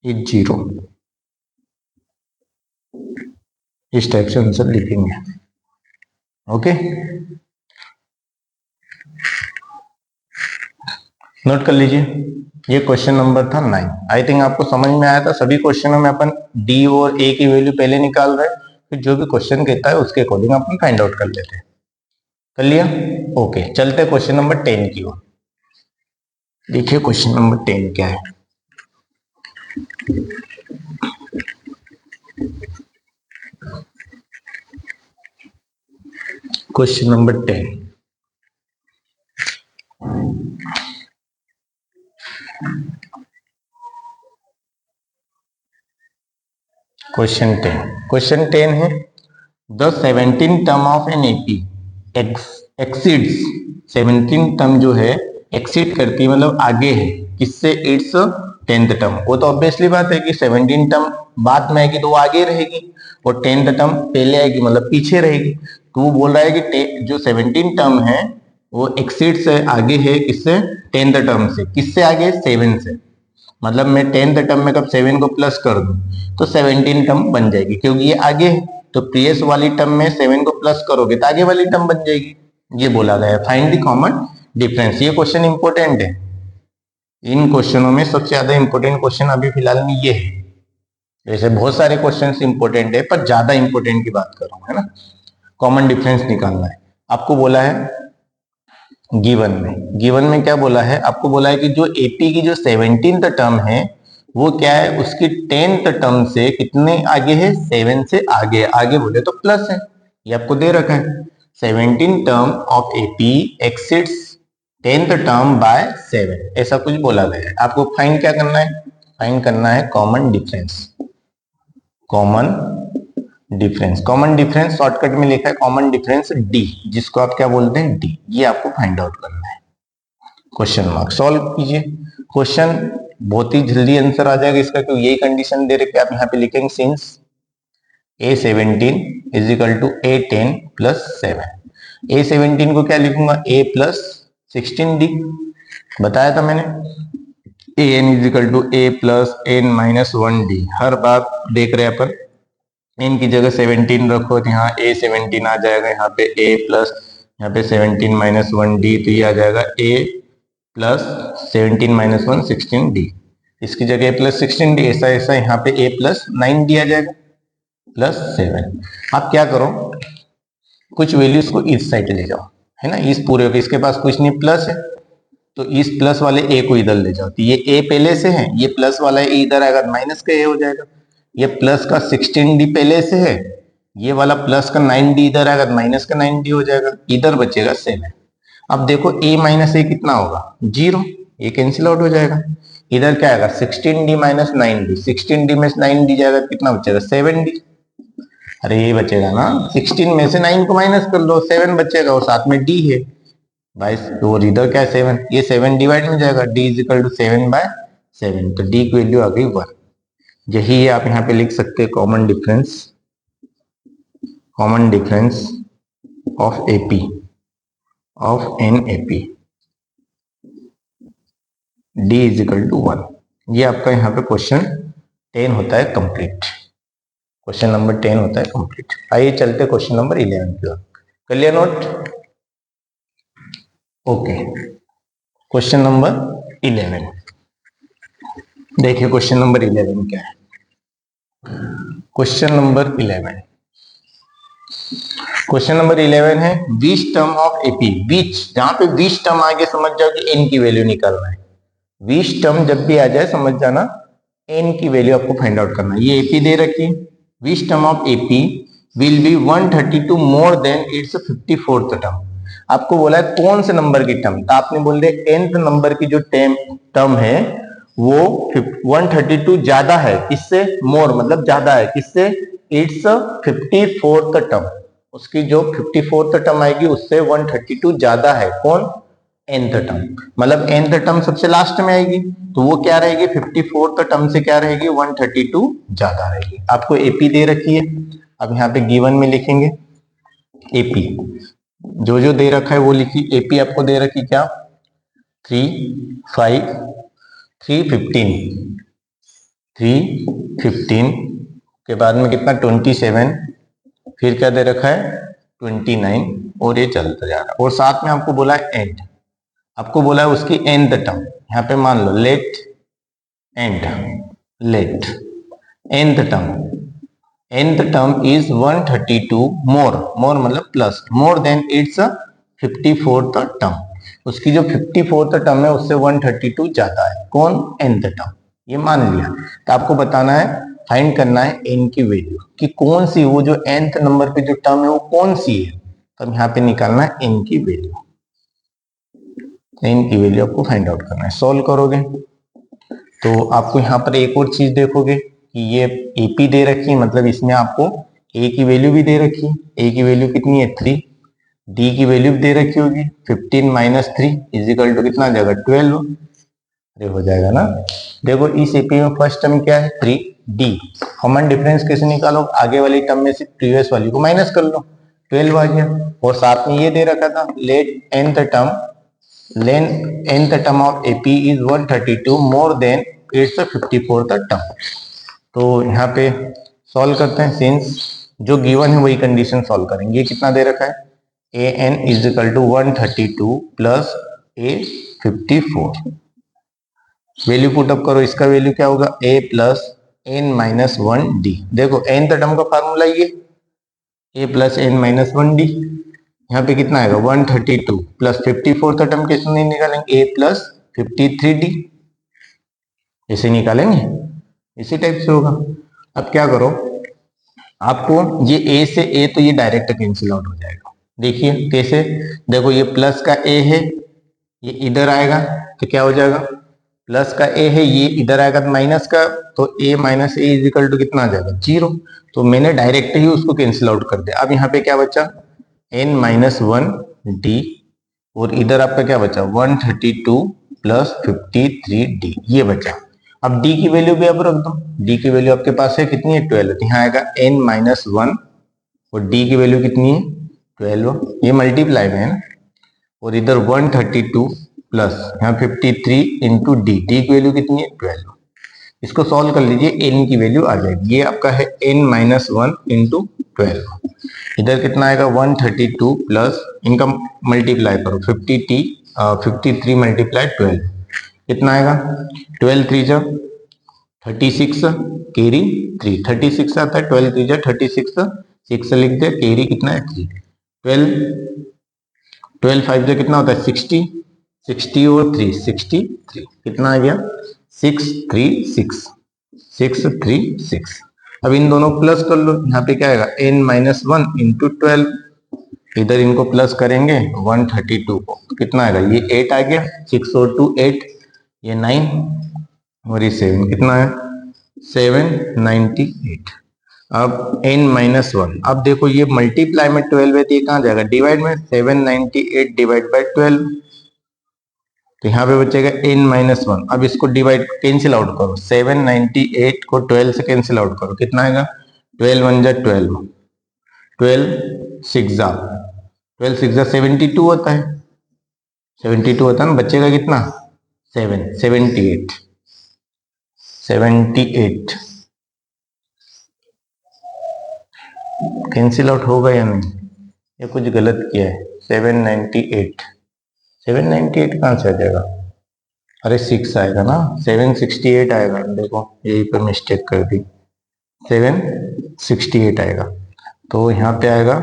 is 0। इस टाइप से आंसर लिखेंगे। ओके, नोट कर लीजिए, ये क्वेश्चन नंबर था 9। आई थिंक आपको समझ में आया था। सभी क्वेश्चनों में अपन डी और ए की वैल्यू पहले निकाल रहे हैं, फिर जो भी क्वेश्चन कहता है उसके अकॉर्डिंग अपन फाइंड आउट कर लेते हैं। कर लिया? ओके, चलते क्वेश्चन नंबर 10 की ओर। देखिए क्वेश्चन नंबर 10 क्या है। क्वेश्चन नंबर 10, क्वेश्चन 10 है, the 17 term of an AP exceeds, 17 term जो है एक्सीड करती है, मतलब आगे है किससे, इट्स 10th टर्म। वो तो ऑब्वियसली बात है कि 17 टर्म बाद में आएगी तो वो आगे रहेगी, और 10th टर्म पहले आएगी मतलब पीछे रहेगी। तो वो बोल रहा है कि जो 17 टर्म है वो एक्सीड से आगे है किससे, 10th टर्म से। किससे आगे, 7 से। मतलब मैं 10th टर्म में कब 7 को प्लस कर दूं तो 17 टर्म बन जाएगी, क्योंकि ये आगे है। तो प्रीवियस वाली टर्म में 7 को प्लस करोगे तो आगे वाली टर्म बन जाएगी। ये बोला गया है, फाइंड द कॉमन डिफरेंस। ये क्वेश्चन इंपॉर्टेंट है, इन क्वेश्चनों में सबसे ज्यादा इंपॉर्टेंट क्वेश्चन अभी फिलहाल में ये है। जैसे बहुत सारे क्वेश्चन इंपॉर्टेंट है, पर ज्यादा इंपॉर्टेंट की बात कर रहा हूं, है ना। कॉमन डिफरेंस निकालना है आपको। बोला है गिवन में क्या बोला है आपको, बोला है कि जो एपी की जो 17th टर्म है वो क्या है, उसकी 10th टर्म से कितने आगे है, 7 से आगे। आगे बोले तो प्लस है, ये आपको दे रखा है। 17 term of AP exceeds 10th term by 7, ऐसा कुछ बोला गया है। आपको फाइंड क्या करना है, फाइंड करना है common difference. Common difference shortcut में लिखा है कॉमन डिफरेंस डी, जिसको आप क्या बोलते हैं, डी। ये आपको फाइंड आउट करना है। क्वेश्चन मार्क सॉल्व कीजिए। क्वेश्चन बहुत ही जल्दी आंसर आ जाएगा इसका, क्योंकि यही कंडीशन दे रखे। आप यहाँ पे लिखेंगे since a17 is equal to a10 plus 7। a17 को क्या लिखूंगा, a प्लस 16d, बताया था मैंने। an is equal to a plus n minus 1d। हर बात देख रहे हैं अपन, n की जगह 17 रखो तो यहाँ a17 आ जाएगा, यहाँ पे a प्लस, यहाँ पे 17 माइनस 1d, तो ये आ जाएगा a प्लस 17 माइनस 1 16d। इसकी जगह a प्लस 16d, ऐसा ऐसा यहाँ पे a प्लस 9d आ जाएगा प्लस 7। आप क्या करो, कुछ वैल्यूज को इस साइड ले जाओ, है ना। इस पूरे को, इसके पास कुछ नहीं प्लस है तो इस प्लस वाले a को इधर ले जाओ, तो ये a पहले से है, ये प्लस वाला a इधर आएगा माइनस का a हो जाएगा। ये प्लस का 16d पहले से है, ये वाला प्लस का 9d इधर आएगा माइनस का 9d हो जाएगा, इधर बचेगा 7। अब देखो a माइनस a कितना होगा, 0, ये कैंसिल आउट हो जाएगा। इधर क्या आएगा, 16d माइनस 9d, 16d में 9d जाएगा, कितना बचेगा, 7d। अरे ये बचेगा ना, 16 में से 9 को माइनस कर लो, 7 बचेगा और साथ में d है भाई, और इधर क्या है 7, ये 7 डिवाइड में जाएगा, d is equal to 7 by 7, तो d की वैल्यू आ गई 1। यही आप यहाँ पे लिख सकते हैं common difference of AP of an AP, d is equal to 1। ये आपका यहाँ पे क्वेश्चन 10 होता है कंप्लीट। क्वेश्चन नंबर 10 होता है कंप्लीट। आइए चलते क्वेश्चन नंबर 11 की ओर। कर लिया नोट? ओके, क्वेश्चन नंबर 11 देखिए, क्वेश्चन नंबर 11 क्या है। क्वेश्चन नंबर 11 है, विच टर्म ऑफ एपी, विच, जहां पे विच टर्म आगे समझ जाओ कि एन की वैल्यू निकालना है। विच टर्म जब भी आ जाए समझ जाना एन की वैल्यू आपको फाइंड आउट करना है। ये एपी दे रखी है, which term of AP will be 132 more than it's 54th term. आपको बोला है कौन से नंबर की टर्म, तो आपने बोल दिया 10th नंबर की जो टर्म है वो 132 ज्यादा है, किससे, मोर मतलब ज्यादा है, किससे, इट्स 54th टर्म, उसकी जो 54th टर्म आएगी उससे 132 ज्यादा है। कौन? nth term. मतलब nth टर्म सबसे लास्ट में आएगी, तो वो क्या रहेगी? 54th टर्म से क्या रहेगी? 132 ज्यादा रहेगी। आपको एपी दे रखी है, अब यहाँ पे गिवन में लिखेंगे एपी, जो जो दे रखा है वो लिखी। एपी आपको दे रखी क्या? 3, 5, 315, 315 के बाद में कितना? 27, फिर क्या दे रखा है? 29, और ये चलता जा रहा है। और साथ में आपको बोला है एंड, आपको बोला है उसकी nth टर्म। यहाँ पे मान लो let and, let nth term, nth term is 132 more, more मतलब plus, more than it's 54th term, उसकी जो 54th टर्म है उससे 132 ज्यादा है। कौन? nth term. ये मान लिया, तो आपको बताना है, फाइंड करना है n की वैल्यू कि कौन सी, वो जो nth नंबर पे जो टर्म है वो कौन सी है। तो अब यहाँ पे निकालना है n की वैल्यू, n की वैल्यू आपको फाइंड आउट करना है। सॉल्व करोगे तो आपको यहाँ पर एक और चीज देखोगे कि ये एपी दे रखी है, मतलब इसमें आपको a की वैल्यू भी दे रखी है। a की वैल्यू कितनी है? 3। d की वैल्यू भी दे रखी होगी, 15 माइनस 3 इज इक्वल टू कितना आ जाएगा? 12। अरे हो जाएगा ना। देखो इस एपी में फर्स्ट टर्म क्या है? 3d। कॉमन डिफरेंस कैसे निकालो? आगे वाली टर्म में से प्रीवियस वाली को माइनस कर लो, 12 आ गया। और साथ में ये दे रखा था let nth term, let nth term of AP is 132 more than its 54th term. तो यहाँ पे सॉल्व करते हैं, सिंस जो गिवन है वही कंडीशन सॉल्व करेंगे। ये कितना दे रखा है? an is equal to 132 plus a 54। Value put up करो, इसका वैल्यू क्या होगा? a plus n minus 1d। देखो nth टर्म का फार्मूला ये a plus n minus 1d। यहाँ पे कितना आएगा? 132 प्लस 54th टर्म कैसे नहीं निकालेंगे? a प्लस 53d, ऐसे निकालेंगे, इसी टाइप से होगा। अब क्या करो, आपको ये a से a तो ये डायरेक्ट कैंसिल आउट हो जाएगा। देखिए कैसे, देखो ये प्लस का a है, ये इधर आएगा तो क्या हो जाएगा? प्लस का a है, ये इधर आएगा तो माइनस का, तो a minus a is equal to कितना आ जाएगा? 0। तो मैंने डायरेक्ट ही उसको कैंसिल आउट कर दिया। अब यहाँ पे क्या बचा? n माइनस 1d, और इधर आपका क्या बचा? 132 प्लस 53d, ये बचा। अब d की वैल्यू भी आप रख दो, d की वैल्यू आपके पास है कितनी है? 12। तो यहाँ आएगा n माइनस 1, और d की वैल्यू कितनी है? 12, ये मल्टीप्लाई में है ना। और इधर 132 प्लस यहाँ 53 इंटू डी, डी की वैल्यू कितनी है? 12। इसको सॉल्व कर लीजिए, n की वैल्यू आ जाएगी। ये आपका है n माइनस 1 इंटू 12। इधर कितना आएगा? 132 प्लस, इनका मल्टीप्लाई करो, 53 मल्टीप्लाई 12 कितना आएगा? 12 3 जा 36, कैरी 3, 36 आता है, 12 3 जा 36, 6 लिख दे, कैरी कितना है? 3। 12 5 जा कितना होता है? 60, 60 और 3 63, कितना आ गया? 636, 636। अब इन दोनों प्लस कर लो, यहाँ पे क्या आएगा? n माइनस 1 इंटू 12, इधर इनको प्लस करेंगे 132 को, तो कितना आएगा? ये 8 आ गया, 6 और 2 8, ये 9 और ये 7, कितना है? 798। अब n माइनस 1, अब देखो ये मल्टीप्लाई में 12 है तो ये कहाँ जाएगा? डिवाइड में, 798 डिवाइड बाय 12, तो यहाँ पे बचेगा n माइनस 1। अब इसको डिवाइड कैंसिल आउट करो, 798 को 12 से कैंसिल आउट करो, कितना आएगा? 12 1 जा 12, 12 6 जा 12 6 जा 72 होता है, 72 होता है ना, बचेगा कितना? 7 78, 78 कैंसिल आउट होगा या नहीं? ये कुछ गलत किया है। 798, 798 कहाँ से आ जाएगा? अरे 6 आएगा ना, 768 आएगा। देखो यही पर मिस्टेक कर दी, 768 आएगा, तो यहाँ पे आएगा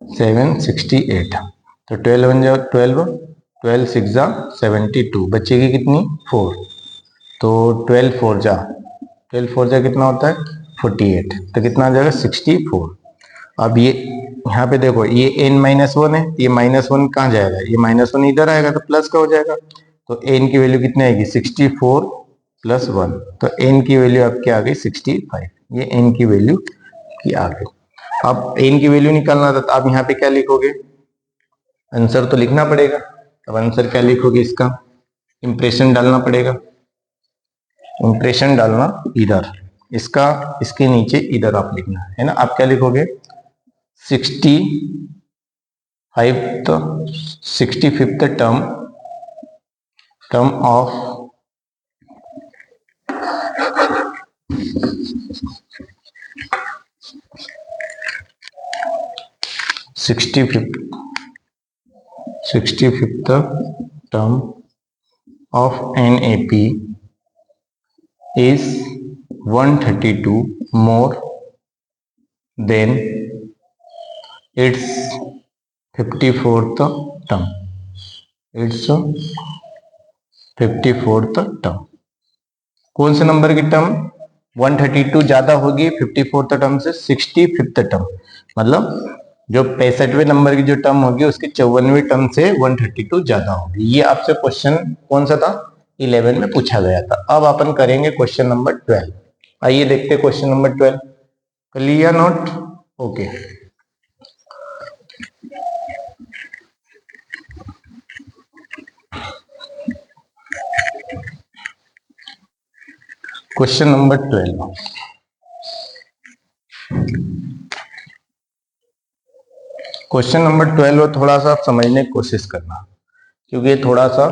768। तो 12 1 जा 12, 12 6 जा 72, बचेगी कितनी? 4। तो 12 4 जा, 12 4 जा कितना होता है? 48, तो कितना आ जाएगा? 64। अब ये यहाँ पे देखो, ये n माइनस 1 है, ये माइनस 1 कहाँ जाएगा? ये माइनस 1 इधर आएगा तो प्लस का हो जाएगा, तो n की वैल्यू कितनी आएगी? 64 प्लस 1, तो n की वैल्यू आपकी आ गई 65। ये n की वैल्यू की आ गई। अब n की वैल्यू निकालना था तो आप यहाँ पे क्या लिखोगे, आंसर तो लिखना पड़ेगा। अब आंसर क्या लिखोगे, इसका इंप्रेशन डालना पड़ेगा। इंप्रेशन डालना इधर, इसका इसके नीचे इधर आप लिखना है ना। आप क्या लिखोगे, 65th term of 65th term of NAP is 132 more than its 54th term. Its 54th term. कौन से नंबर की टर्म 132 ज्यादा होगी 54th टर्म से? 65th टर्म, मतलब जो 65वें नंबर की जो टर्म होगी उसकी 54वीं टर्म से 132 ज्यादा होगी। ये आपसे क्वेश्चन कौन सा था, 11 में पूछा गया था। अब अपन करेंगे क्वेश्चन नंबर 12। आइए देखते हैं क्वेश्चन नंबर 12। कर लिया note? Okay. Question number 12। Question number 12 थोड़ा सा आप समझने की कोशिश करना, क्योंकि ये थोड़ा सा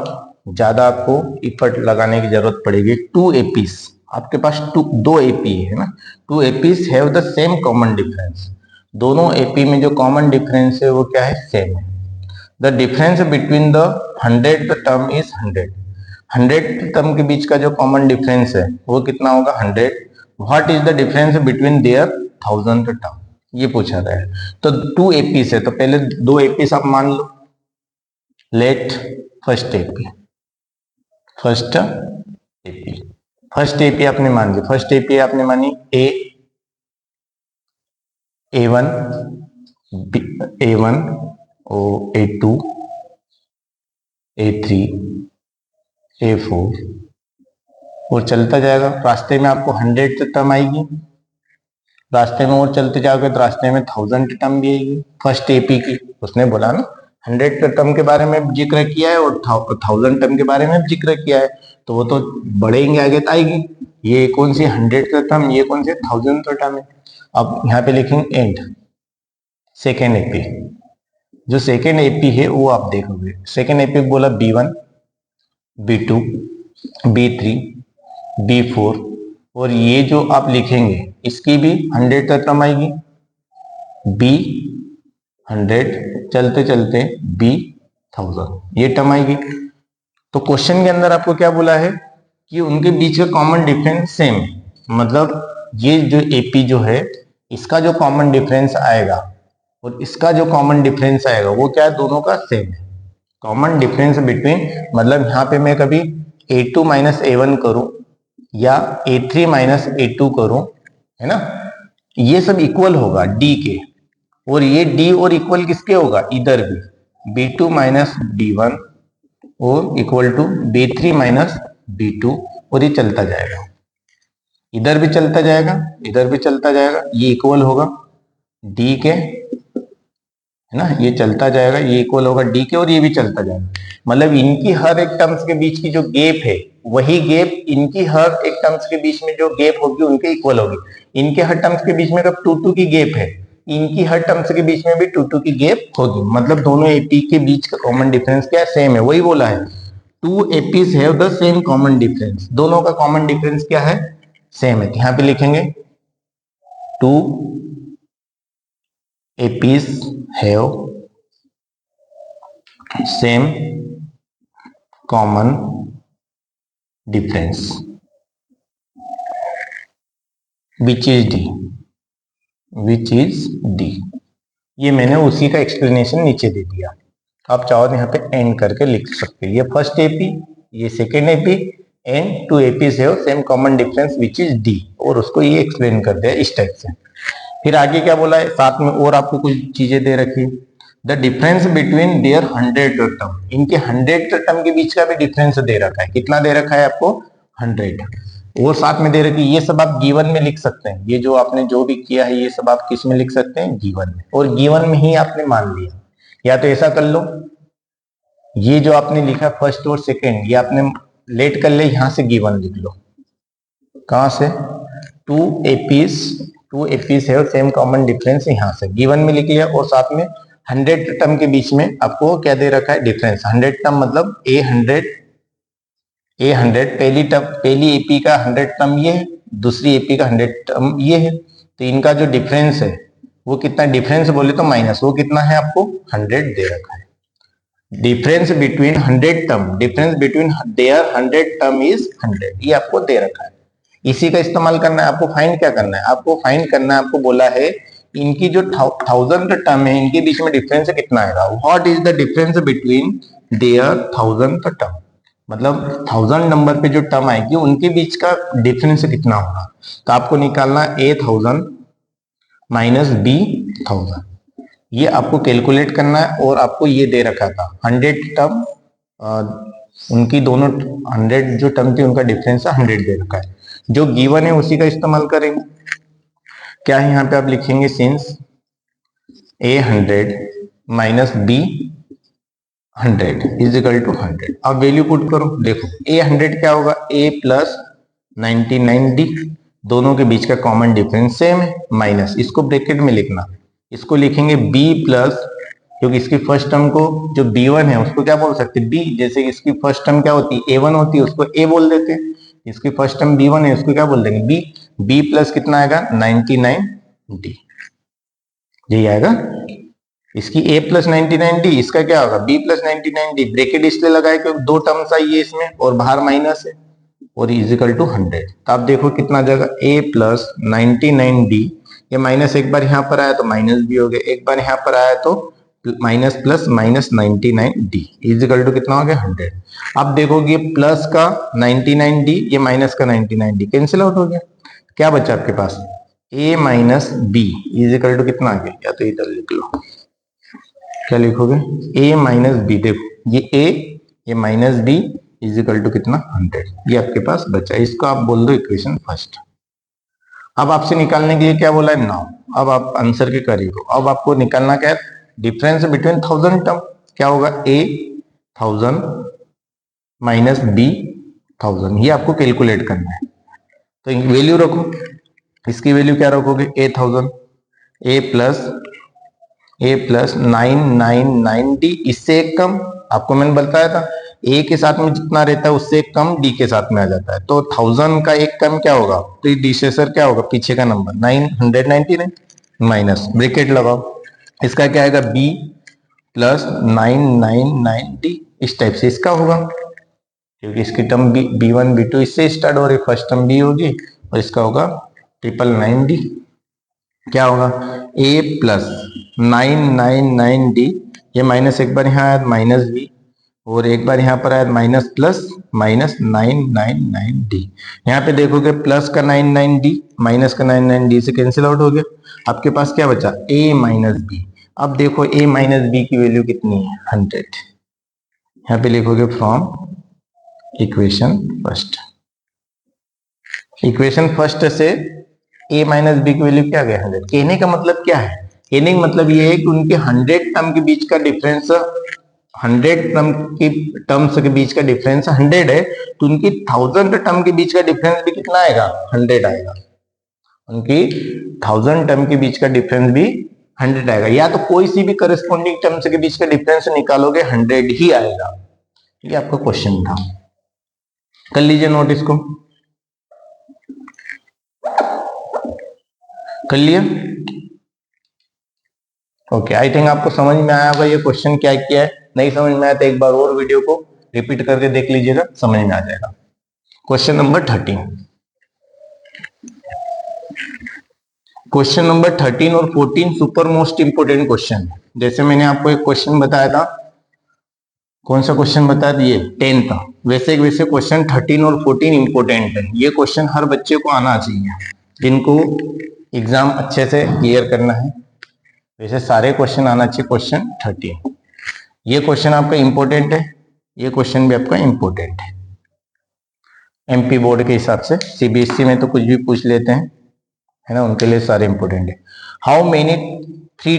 ज्यादा आपको इफर्ट लगाने की जरूरत पड़ेगी। 2 एपीज आपके पास, दो एपी है ना। 2 APs have the same common difference. दोनों एपी में जो कॉमन डिफरेंस है वो क्या है, सेम है। The difference between the 100th term is 100। 100 term के बीच का जो कॉमन डिफरेंस है वो कितना होगा, 100। What is the difference between their 1000th term, ये पूछा गया है। तो 2 एपीस है, तो पहले 2 एपीस आप मान लो। लेट फर्स्ट एपी आपने मान ली। फर्स्ट एपी आपने मानी A1 और A2 A3 A4 और चलता जाएगा। रास्ते में आपको 100 टर्म आएगी, रास्ते में और चलते जाओगे तो रास्ते में 1000 टर्म भी आएगी। फर्स्ट एपी की उसने बोला ना 100 टर्म के बारे में जिक्र किया है और 1000 टर्म के बारे में जिक्र किया है, तो वो तो बढ़ेंगे आगे तो आएगी। ये कौन सी 100 टर्म, ये कौन सी 1000 टर्म है। अब यहाँ पे लिखेंगे एंड सेकेंड एपी। जो सेकेंड एपी है वो आप देखोगे, सेकेंड एपी बोला B1 B2 B3 B4, और ये जो आप लिखेंगे इसकी भी 100 टर्म आएगी। B100 चलते चलते B1000 ये टर्म आएगी। तो क्वेश्चन के अंदर आपको क्या बोला है कि उनके बीच का कॉमन डिफरेंस सेम है, मतलब ये जो एपी जो है इसका जो कॉमन डिफरेंस आएगा और इसका जो कॉमन डिफरेंस आएगा वो क्या है, दोनों का सेम है। कॉमन डिफरेंस बिटवीन, मतलब यहाँ पे मैं कभी A2 माइनस A1 करूं या A3 माइनस A2 करूं, है ना, ये सब इक्वल होगा D के, और ये D और इक्वल किसके होगा, इधर भी B2 माइनस B1 और equal to B3 minus B2, और ये चलता जाएगा, इधर भी चलता जाएगा, इधर भी चलता जाएगा, ये इक्वल होगा D के, है ना, ये चलता जाएगा, ये इक्वल होगा D के, और ये भी चलता जाएगा। मतलब इनकी हर एक टर्म्स के बीच की जो गैप है वही गैप इनकी हर एक टर्म्स के बीच में जो गैप होगी उनके इक्वल होगी। इनके हर टर्म्स के बीच में अगर 2 की गैप है, इनकी हर टर्म्स के बीच में भी 2 की गैप होगी। मतलब दोनों एपी के बीच का कॉमन डिफरेंस क्या है, सेम है। वही बोला है 2 APs have the same common difference, दोनों का कॉमन डिफरेंस क्या है, सेम है। यहाँ पे लिखेंगे 2 APs have same common difference which is D. ये मैंने उसी का एक्सप्लेनेशन नीचे दे दिया, आप चाहो तो यहाँ पे एंड करके लिख सकते हैं। ये फर्स्ट एपी, ये second AP, and 2 APs have same common difference which is D, और उसको ये एक्सप्लेन कर दिया इस टाइप से। फिर आगे क्या बोला है, साथ में और आपको कुछ चीजें दे रखी। The difference between their 100 term, इनके 100 टर्म के बीच का भी डिफरेंस दे रखा है। कितना दे रखा है आपको, 100। और साथ में दे रखी, ये सब आप गिवन में लिख सकते हैं। ये जो आपने जो भी किया है ये सब आप किस में लिख सकते हैं, गिवन में, और गिवन में ही आपने मान लिया। या तो ऐसा कर लो, ये जो आपने लिखा फर्स्ट और सेकेंड, ये आपने लेट कर ले, यहां से गिवन लिख लो। कहां से, टू एपीस है और सेम कॉमन डिफरेंस यहां से गिवन में लिख लिया। और साथ में 100 टर्म के बीच में आपको क्या दे रखा है, डिफरेंस। 100 टर्म मतलब ए100 पहली एपी का 100 टर्म ये है, दूसरी एपी का 100 टर्म ये है, तो इनका जो डिफरेंस है वो कितना, डिफरेंस बोले तो माइनस, वो कितना है आपको 100 दे रखा है। Difference between 100 term, difference between their 100 term is 100, ये आपको दे रखा है। इसी का इस्तेमाल करना है। आपको फाइंड क्या करना है, आपको फाइंड करना है, आपको बोला है इनकी जो 1000 टर्म है इनके बीच में डिफरेंस कितना आएगा। What is the difference between their 1000 term, मतलब 1000 नंबर पे जो टर्म आएगी उनके बीच का डिफरेंस कितना होगा। तो आपको निकालना A1000 माइनस B1000, ये आपको कैलकुलेट करना है। और आपको ये दे रखा था 100 टर्म, उनकी दोनों 100 जो टर्म थी उनका डिफरेंस 100 दे रखा है। जो गिवन है उसी का इस्तेमाल करेंगे। क्या है यहाँ पे आप लिखेंगे, since A100 minus B100 is equal to 100। अब वैल्यू पुट करो, देखो A100 क्या होगा, A प्लस 99D, दोनों के बीच का कॉमन डिफरेंस सेम है, माइनस, इसको ब्रैकेट में लिखना, इसको लिखेंगे B प्लस, क्योंकि इसकी फर्स्ट टर्म को जो B1 है उसको क्या बोल सकते हैं, B, जैसे इसकी फर्स्ट टर्म क्या होती है A1 होती है, उसको A बोल देते हैं। इसकी फर्स्ट टर्म B1 है उसको क्या बोल देंगे B। B प्लस कितना आएगा 99D, यही आएगा। इसकी A प्लस 99D, इसका क्या होगा B प्लस 99D। ब्रैकेट इसलिए लगाए क्योंकि दो टर्म्स आई है इसमें और बाहर माइनस है, और इज इक्वल टू 100। तो आप देखो कितना जाएगा, A प्लस 99D, ये माइनस एक बार यहाँ पर आया तो माइनस भी हो गया, एक बार यहाँ पर आया तो minus plus minus 99D is equal to कितना हो गया 100। अब देखोगे प्लस का 99D, ये माइनस का 99D कैंसिल आउट हो गया, क्या बचा आपके पास A minus B is equal to कितना आ गया, या तो इधर लिख लो, क्या लिखोगे A माइनस बी, देखो ये A, ये minus B is equal to कितना 100, ये आपके पास बचा। इसको आप बोल दो इक्वेशन फर्स्ट। अब आपसे निकालने के लिए क्या बोला है, नाउ। अब आप आंसर के करीब हो। अब आपको निकालना क्या है, डिफरेंस बिटवीन 1000 टर्म, क्या होगा A1000 माइनस B1000, ये आपको कैलकुलेट करना है। तो वैल्यू रखो, इसकी वैल्यू क्या रखोगे, A1000 A प्लस 999D, इससे एक कम, आपको मैंने बताया था A के साथ में जितना रहता है उससे एक कम D के साथ में आ जाता है। तो 1000 का एक कम क्या होगा, तो डिसेसर क्या होगा, पीछे का नंबर 999 माइनस, ब्रैकेट लगाओ, इसका क्या आएगा B प्लस 999D, इस टाइप से इसका होगा, क्योंकि इसकी टर्म B1 B2 इससे स्टार्ट हो रही, फर्स्ट टर्म B होगी और इसका होगा 999D। क्या होगा A प्लस 999D, ये माइनस एक बार यहाँ आया माइनस B, और एक बार यहाँ पर आया माइनस प्लस माइनस 999D। यहाँ पे देखोगे प्लस का 99D माइनस का 99D से कैंसिल आउट हो गया, आपके पास क्या बचा A माइनस B। अब देखो A माइनस B की वैल्यू कितनी है 100, यहाँ पे लिखोगे from equation first. Equation first से A माइनस बी की वैल्यू क्या गया 100। कहने का मतलब क्या है, कहने का मतलब ये है कि उनके 100 टर्म के बीच का डिफरेंस, 100 टर्म्स के बीच का डिफरेंस 100 है, तो उनकी 1000 टर्म के बीच का डिफरेंस भी कितना आएगा 100 आएगा। उनकी 1000 टर्म के बीच का डिफरेंस भी 100 आएगा, या तो कोई सी भी करस्पॉन्डिंग टर्म्स के बीच का डिफरेंस निकालोगे 100 ही आएगा। ये आपका क्वेश्चन था, कर लीजिए नोट, इसको कर लिया। ओके, आई थिंक आपको समझ में आया होगा ये क्वेश्चन क्या किया है। नहीं समझ में आया तो एक बार और वीडियो को रिपीट करके देख लीजिएगा, समझ में आ जाएगा। क्वेश्चन नंबर 13, क्वेश्चन नंबर 13 और 14 सुपर मोस्ट इंपोर्टेंट क्वेश्चन। जैसे मैंने आपको एक क्वेश्चन बताया था, कौन सा क्वेश्चन बताया था, ये 10 था, वैसे क्वेश्चन 13 और 14 इंपोर्टेंट है। ये क्वेश्चन हर बच्चे को आना चाहिए, जिनको एग्जाम अच्छे से क्लियर करना है, वैसे सारे क्वेश्चन आना चाहिए। क्वेश्चन 13, ये क्वेश्चन आपका इंपॉर्टेंट है, ये क्वेश्चन भी आपका इंपॉर्टेंट है। एमपी बोर्ड के हिसाब से, सीबीएसई में तो कुछ भी पूछ लेते हैं, है ना, उनके लिए सारे इंपॉर्टेंट है। How many 3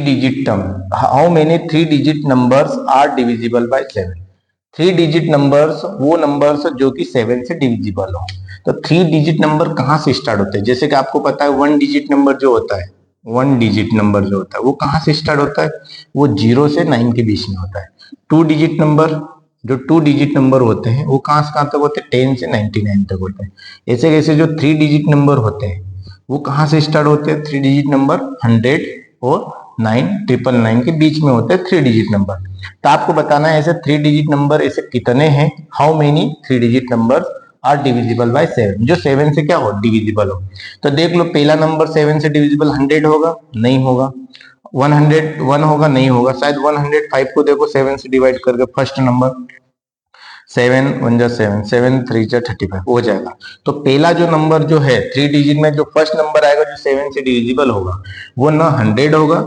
digit numbers are divisible by 7। 3 digit numbers वो नंबर्स जो कि 7 से डिविजिबल हो। तो 3 डिजिट नंबर कहाँ से स्टार्ट होते हैं? जैसे कि आपको पता है 1 डिजिट नंबर जो होता है, 1 डिजिट नंबर जो होता है वो कहाँ से स्टार्ट होता है? वो 0 से 9 के बीच में होता है। 2 डिजिट नंबर, जो 2 डिजिट नंबर होते हैं वो कहाँ से कहाँ तक होते हैं? 10 से 99 तक होते हैं। ऐसे कैसे जो 3 डिजिट नंबर होते हैं वो कहाँ से स्टार्ट होते हैं? 3 डिजिट नंबर 100 और 999 के बीच में होते हैं 3 डिजिट नंबर। तो आपको बताना है ऐसे 3 डिजिट नंबर ऐसे कितने हैं, how many 3 digit number are divisible by 7, जो 7 से क्या हो? डिविजिबल हो। तो देख लो, पहला नंबर 7 से डिविजिबल 100 होगा? नहीं होगा। 101 होगा? नहीं होगा। शायद 105 को देखो 7 से डिवाइड करके, फर्स्ट नंबर 7 1 जा 7, 7 3 जा 35 हो जाएगा। तो पहला जो नंबर जो है 3 डिजिट में जो फर्स्ट नंबर आएगा जो 7 से डिविजिबल होगा वो ना 100 होगा,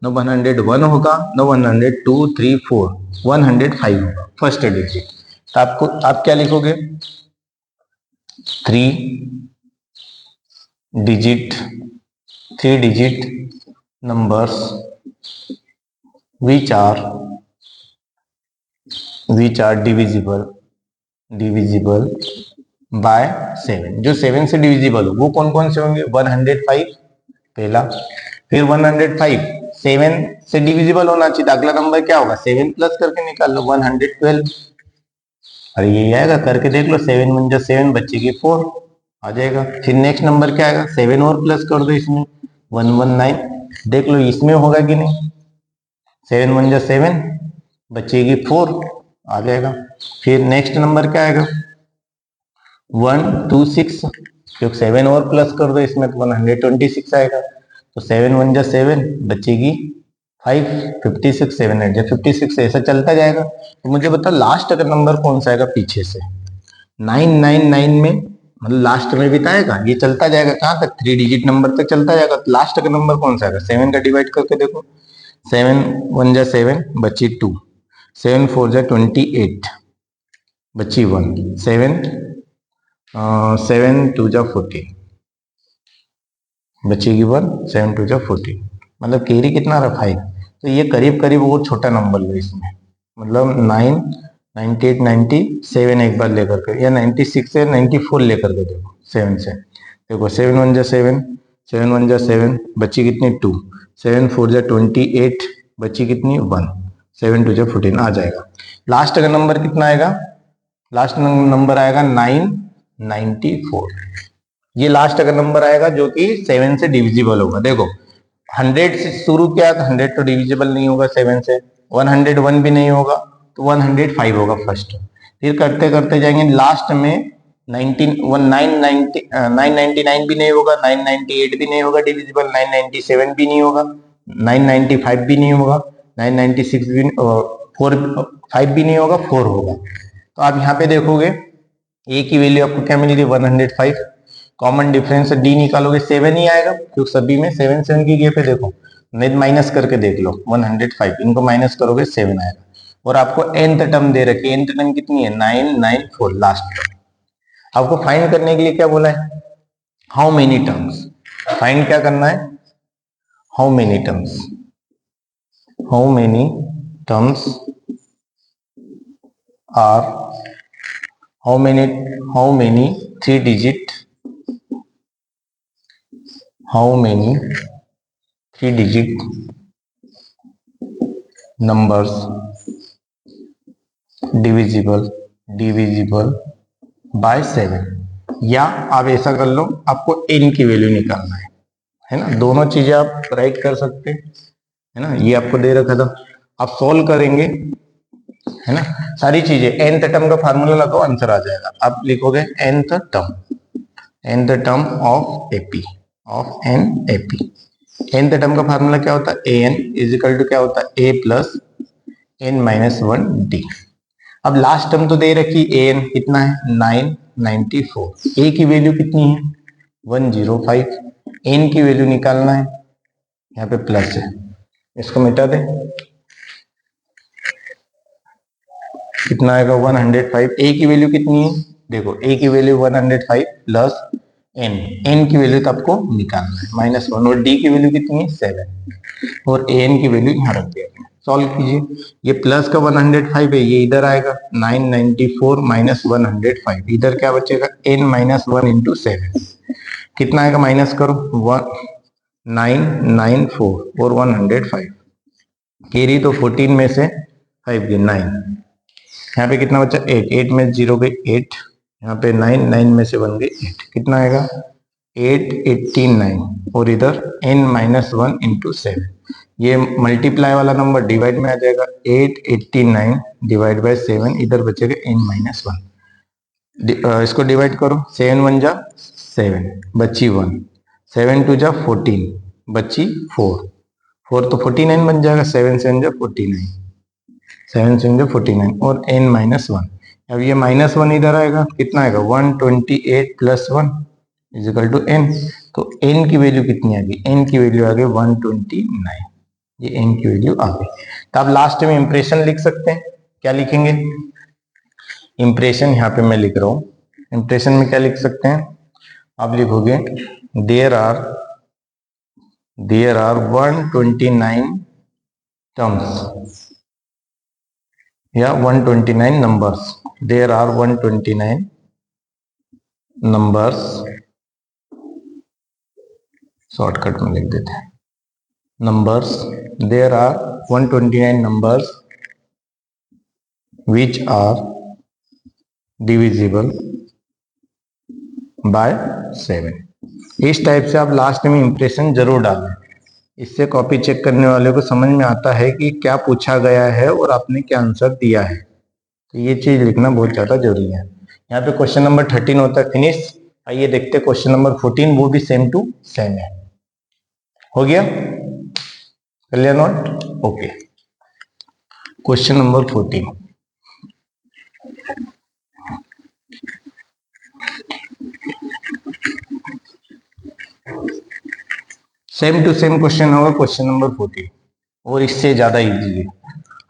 न 101 होगा, न 102 3 4, 105 होगा फर्स्ट डिजिट। तो आपको आप क्या लिखोगे? 3 digit 3 digit numbers which are divisible by 7, जो 7 से डिविजिबल हो वो कौन कौन से होंगे? 105 पहला, फिर 105 7 से डिविजिबल होना चाहिए, तो अगला नंबर क्या होगा? 7 प्लस करके निकाल लो, 112। अरे यही आएगा, करके देख लो, 7 1 जा 7, बचेगी 4 आ जाएगा। फिर नेक्स्ट नंबर क्या आएगा? 7 और प्लस कर दो इसमें, 119। देख लो इसमें होगा कि नहीं? 7 1 जा 7, बचेगी 4 आ जाएगा। फिर नेक्स्ट नंबर क्या आएगा? 126, क्योंकि 7 और प्लस कर दो इसमें तो 126 आएगा। तो 7 1 जा 7, बचेगी 5, 56 7 8 जा 56, ऐसा चलता जाएगा। तो मुझे बताओ लास्ट अगर नंबर कौन सा आएगा पीछे से? 999 में, मतलब लास्ट में बिताएगा, ये चलता जाएगा कहां तक? 3 डिजिट नंबर तक चलता जाएगा। तो लास्ट का नंबर कौन सा आएगा? 7 का डिवाइड करके देखो, 7 1 जा 7, बची 2, 7 4 जा 28, बची 1, 7 7 2 जा 14, बचेगी 1, 7 2 जा 14, मतलब कैरी कितना रहा? 5। तो ये करीब करीब वो छोटा नंबर लो इसमें, मतलब 9 98 97 एक बार लेकर के, या 96 से 94 लेकर के देखो 7 से। देखो 7 1 जा 7, 7 1 जा 7, बची कितनी? 2, 7 4 जा 28, बची कितनी? 1, 7 2 जा 14 आ जाएगा। लास्ट का नंबर कितना आएगा? लास्ट नंबर आएगा 994। ये लास्ट का नंबर आएगा जो कि 7 से डिविजिबल होगा। देखो 100 से शुरू किया तो 100 तो डिविजिबल नहीं होगा 7 से, 101 भी नहीं होगा, तो 105 होगा फर्स्ट। फिर करते करते जाएंगे, लास्ट में 999 भी नहीं होगा, 998 भी नहीं होगा डिविजिबल, 997 भी नहीं होगा, 995 भी नहीं होगा, 996 भी 5 भी नहीं होगा, 4 होगा। तो आप यहाँ पे देखोगे ए की वैल्यू आपको क्या मिलेगी? 105। कॉमन डिफरेंस डी निकालोगे 7 ही आएगा, क्योंकि सभी में 7 7 की जगह पे देखो, नहीं माइनस करके देख लो, 105 इनको माइनस करोगे 7 आएगा। और आपको nth टर्म दे रखी है, nth टर्म कितनी है? 994 लास्ट टर्म। आपको फाइंड करने के लिए क्या बोला है? How many terms. फाइंड क्या करना है? How many terms, how many terms are, how many 3 digit, how many 3 digit numbers divisible by 7। या आप ऐसा कर लो, आपको n की वैल्यू निकालना है ना, दोनों चीजें आप राइट कर सकते हैं, है ना। ये आपको दे रखा था, आप सॉल्व करेंगे, है ना, सारी चीजें। nth टर्म का फार्मूला लगाओ, आंसर आ जाएगा। आप लिखोगे nth term of AP, of an AP. nth term का फार्मूला क्या होता है? an इज इक्वल टू क्या होता है? a plus n minus 1 D. अब लास्ट टर्म तो दे रखी, an कितना है? 994। a की वैल्यू कितनी है? 105। n की वैल्यू निकालना है, यहाँ पे प्लस है, इसको मिटा दे, कितना आएगा? 105। a की वैल्यू कितनी है? देखो a की वैल्यू 105 प्लस n की वैल्यू तो आपको निकालना है -1 और d की वैल्यू कितनी है 7 और an की वैल्यू यहाँ रख दिया गया। सॉल्व कीजिए, ये प्लस का 105 है, ये इधर आएगा 994 माइनस 105, इधर क्या बचेगा n माइनस 1 इंटू 7, कितना आएगा माइनस करो 994 और 105, कैरी तो 14 में से 5 गए 9, यहाँ पे कितना बचा 8, 8 में 0 गए 8, यहाँ पे 9, 9 में से 1 गए 8, कितना आएगा 889 और इधर n माइनस 1 इंटू 7, ये मल्टीप्लाई वाला नंबर डिवाइड में आ जाएगा 889 डिवाइड बाय 7, इधर बचेगा n माइनस 1, इसको डिवाइड करो 7 1 जा 7 बची 1, 7 2 जा 14 बची 4, 4 तो 49 बन जाएगा, 7 7 जा 49, 7 7 जा 49 और n माइनस 1, अब ये माइनस 1 इधर आएगा, कितना आएगा 128 plus 1 is equal to n, तो n की वैल्यू कितनी आ गई, n की वैल्यू आ गई 129, ये n की वैल्यू आ गई। तो आप लास्ट में इंप्रेशन लिख सकते हैं, क्या लिखेंगे इंप्रेशन, यहाँ पे मैं लिख रहा हूं, इंप्रेशन में क्या लिख सकते हैं आप लिखोगे देयर आर 129 टर्म्स या 129 numbers, there are 129 numbers, shortcut में लिख देते हैं numbers, there are 129 numbers which are divisible by 7। इस टाइप से आप लास्ट में इंप्रेशन जरूर डालें, इससे कॉपी चेक करने वाले को समझ में आता है कि क्या पूछा गया है और आपने क्या आंसर दिया है, तो ये चीज लिखना बहुत ज्यादा जरूरी है। यहाँ पे क्वेश्चन नंबर 13 होता है फिनिश। आइए देखते हैं क्वेश्चन नंबर 14, वो भी सेम टू सेम है। हो गया clear note? Okay, question number 14, same to same question होगा क्वेश्चन नंबर 14 और इससे ज्यादा इजी है।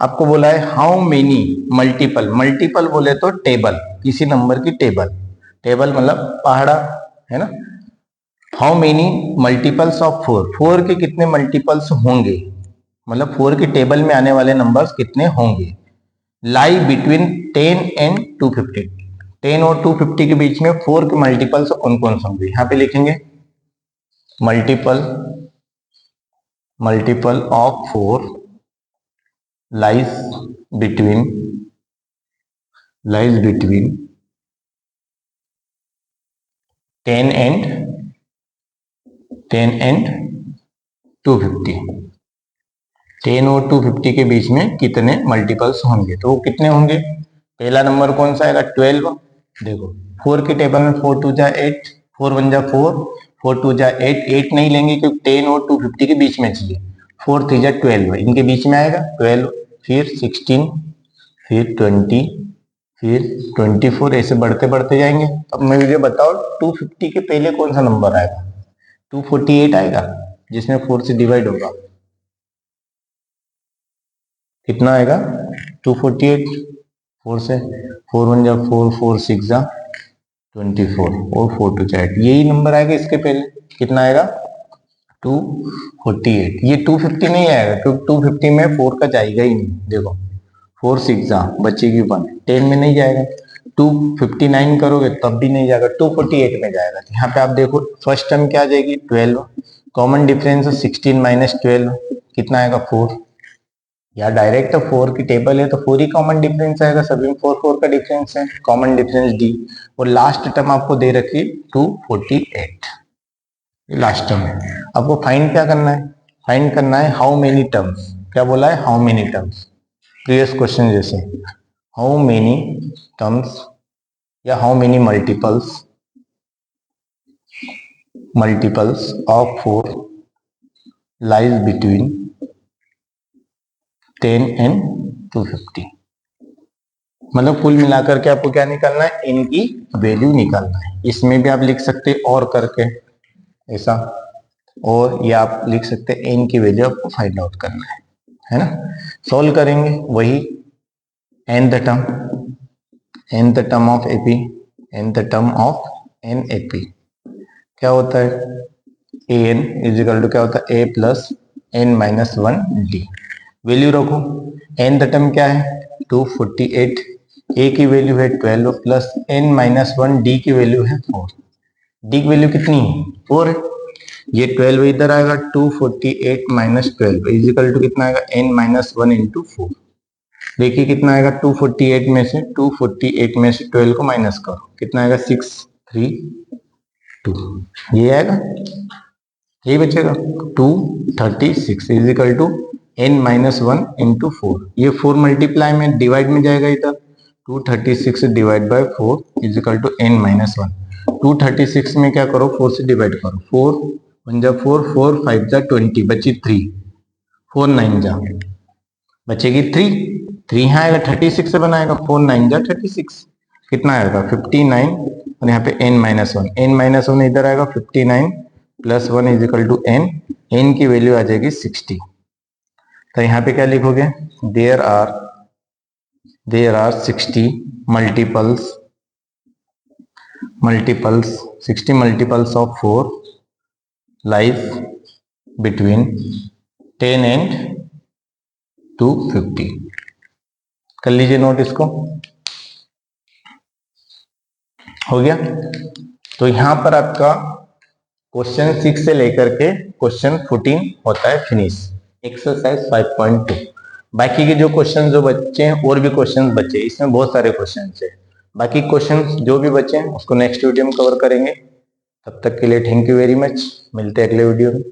आपको बोला है हाउ मेनी मल्टीपल, मल्टीपल बोले तो टेबल, किसी नंबर की टेबल, टेबल मतलब पहाड़ा है ना, हाउ मेनी मल्टीपल्स ऑफ 4, 4 के कितने मल्टीपल्स होंगे, मतलब 4 की टेबल में आने वाले नंबर्स कितने होंगे, लाई बिटवीन 10 एंड 250, 10 और 250 के बीच में 4 के मल्टीपल्स कौन कौन से होंगे, यहाँ पे लिखेंगे multiple of 4 lies between 10 and 250, 10 और 250 के बीच में कितने मल्टीपल्स होंगे, तो वो कितने होंगे, पहला नंबर कौन सा आएगा 12, देखो 4 की टेबल में 4 2 जा 8, 4 1 जा 4, 4 2 जा 8, 8 नहीं लेंगे क्योंकि 10 और 250 के बीच में चाहिए, 4 3 जा 12, इनके बीच में आएगा 12, फिर 16, फिर 20, फिर 24, ऐसे बढ़ते बढ़ते जाएंगे। अब मैं मुझे बताओ 250 के पहले कौन सा नंबर आएगा, 248 आएगा जिसमें 4 से डिवाइड होगा, कितना आएगा 248, 4 से 4 1 जा 4, 4 6 जा 24 और 4 2 जा 8, यही नंबर आएगा इसके पहले, कितना आएगा 248, ये 250 नहीं आएगा क्योंकि 250 में 4 का जाएगा ही नहीं, देखो 4 6 जा बचेगी 1, 10 में नहीं जाएगा, 259 करोगे तब भी नहीं जाएगा, 248 में जाएगा। यहाँ पे आप देखो फर्स्ट टर्म क्या आ जाएगी 12, कॉमन डिफरेंस 16 माइनस 12 कितना आएगा 4, या डायरेक्ट 4 की टेबल है तो 4 ही कॉमन डिफरेंस आएगा, सभी में 4 4 का डिफरेंस है, कॉमन डिफरेंस डी, और लास्ट टर्म आपको दे रखी 248, लास्ट टर्म है। आपको फाइंड क्या करना है, फाइंड करना है हाउ मेनी टर्म्स, क्या बोला है how many terms, previous question जैसे हाउ मेनी टर्म्स या how many multiples of 4 lies between 10 and 250, मतलब कुल मिलाकर के आपको क्या निकालना है, इनकी वैल्यू निकालना है। इसमें भी आप लिख सकते हैं और करके ऐसा, और ये आप लिख सकते हैं n की वैल्यू आपको फाइंड आउट करना है ना, सॉल्व करेंगे वही nth term of AP in the term of an A P क्या होता है, ए एन इजिकल टू क्या होता है, A plus N minus one D. Value रखो, एन द टर्म क्या है 248, ए की वैल्यू है 12 plus N minus one D की वैल्यू है 4। डी की वैल्यू कितनी है 4 है, ये 12 इधर आएगा 248 माइनस 12 इजिकल टू कितना आएगा एन माइनस वन इंटू 4। देखिए कितना आएगा 248 में से 12 को माइनस करो, कितना आएगा 632, ये आएगा, यही बचेगा 236 is equal to n minus one into 4। ये 4 मल्टीप्लाई में डिवाइड में जाएगा इधर, 236 divide by 4 is equal to n minus one. 236 में क्या करो 4 से डिवाइड करो, 4 1 जा 4, 4 5 जा 20, बची 3, 4 9 जा बचेगी 3, 3 यहाँ आएगा 36 से बनाएगा, 4 9 जा 36, कितना आएगा 59 और यहाँ पे n minus one, n minus one इधर आएगा 59 plus one is equal to n, n की वैल्यू आ जाएगी 60। तो यहाँ पे क्या लिखोगे, there are 60 multiples of 4 lies between 10 and 250। कर लीजिए नोट इसको, हो गया। तो यहां पर आपका क्वेश्चन 6 से लेकर के क्वेश्चन 14 होता है फिनिश, एक्सरसाइज 5.2। बाकी के जो क्वेश्चन जो बच्चे हैं और भी क्वेश्चन बचे, इसमें बहुत सारे क्वेश्चन है, बाकी क्वेश्चन जो भी बचे हैं उसको नेक्स्ट वीडियो में कवर करेंगे। तब तक के लिए थैंक यू वेरी मच, मिलते हैं अगले वीडियो में।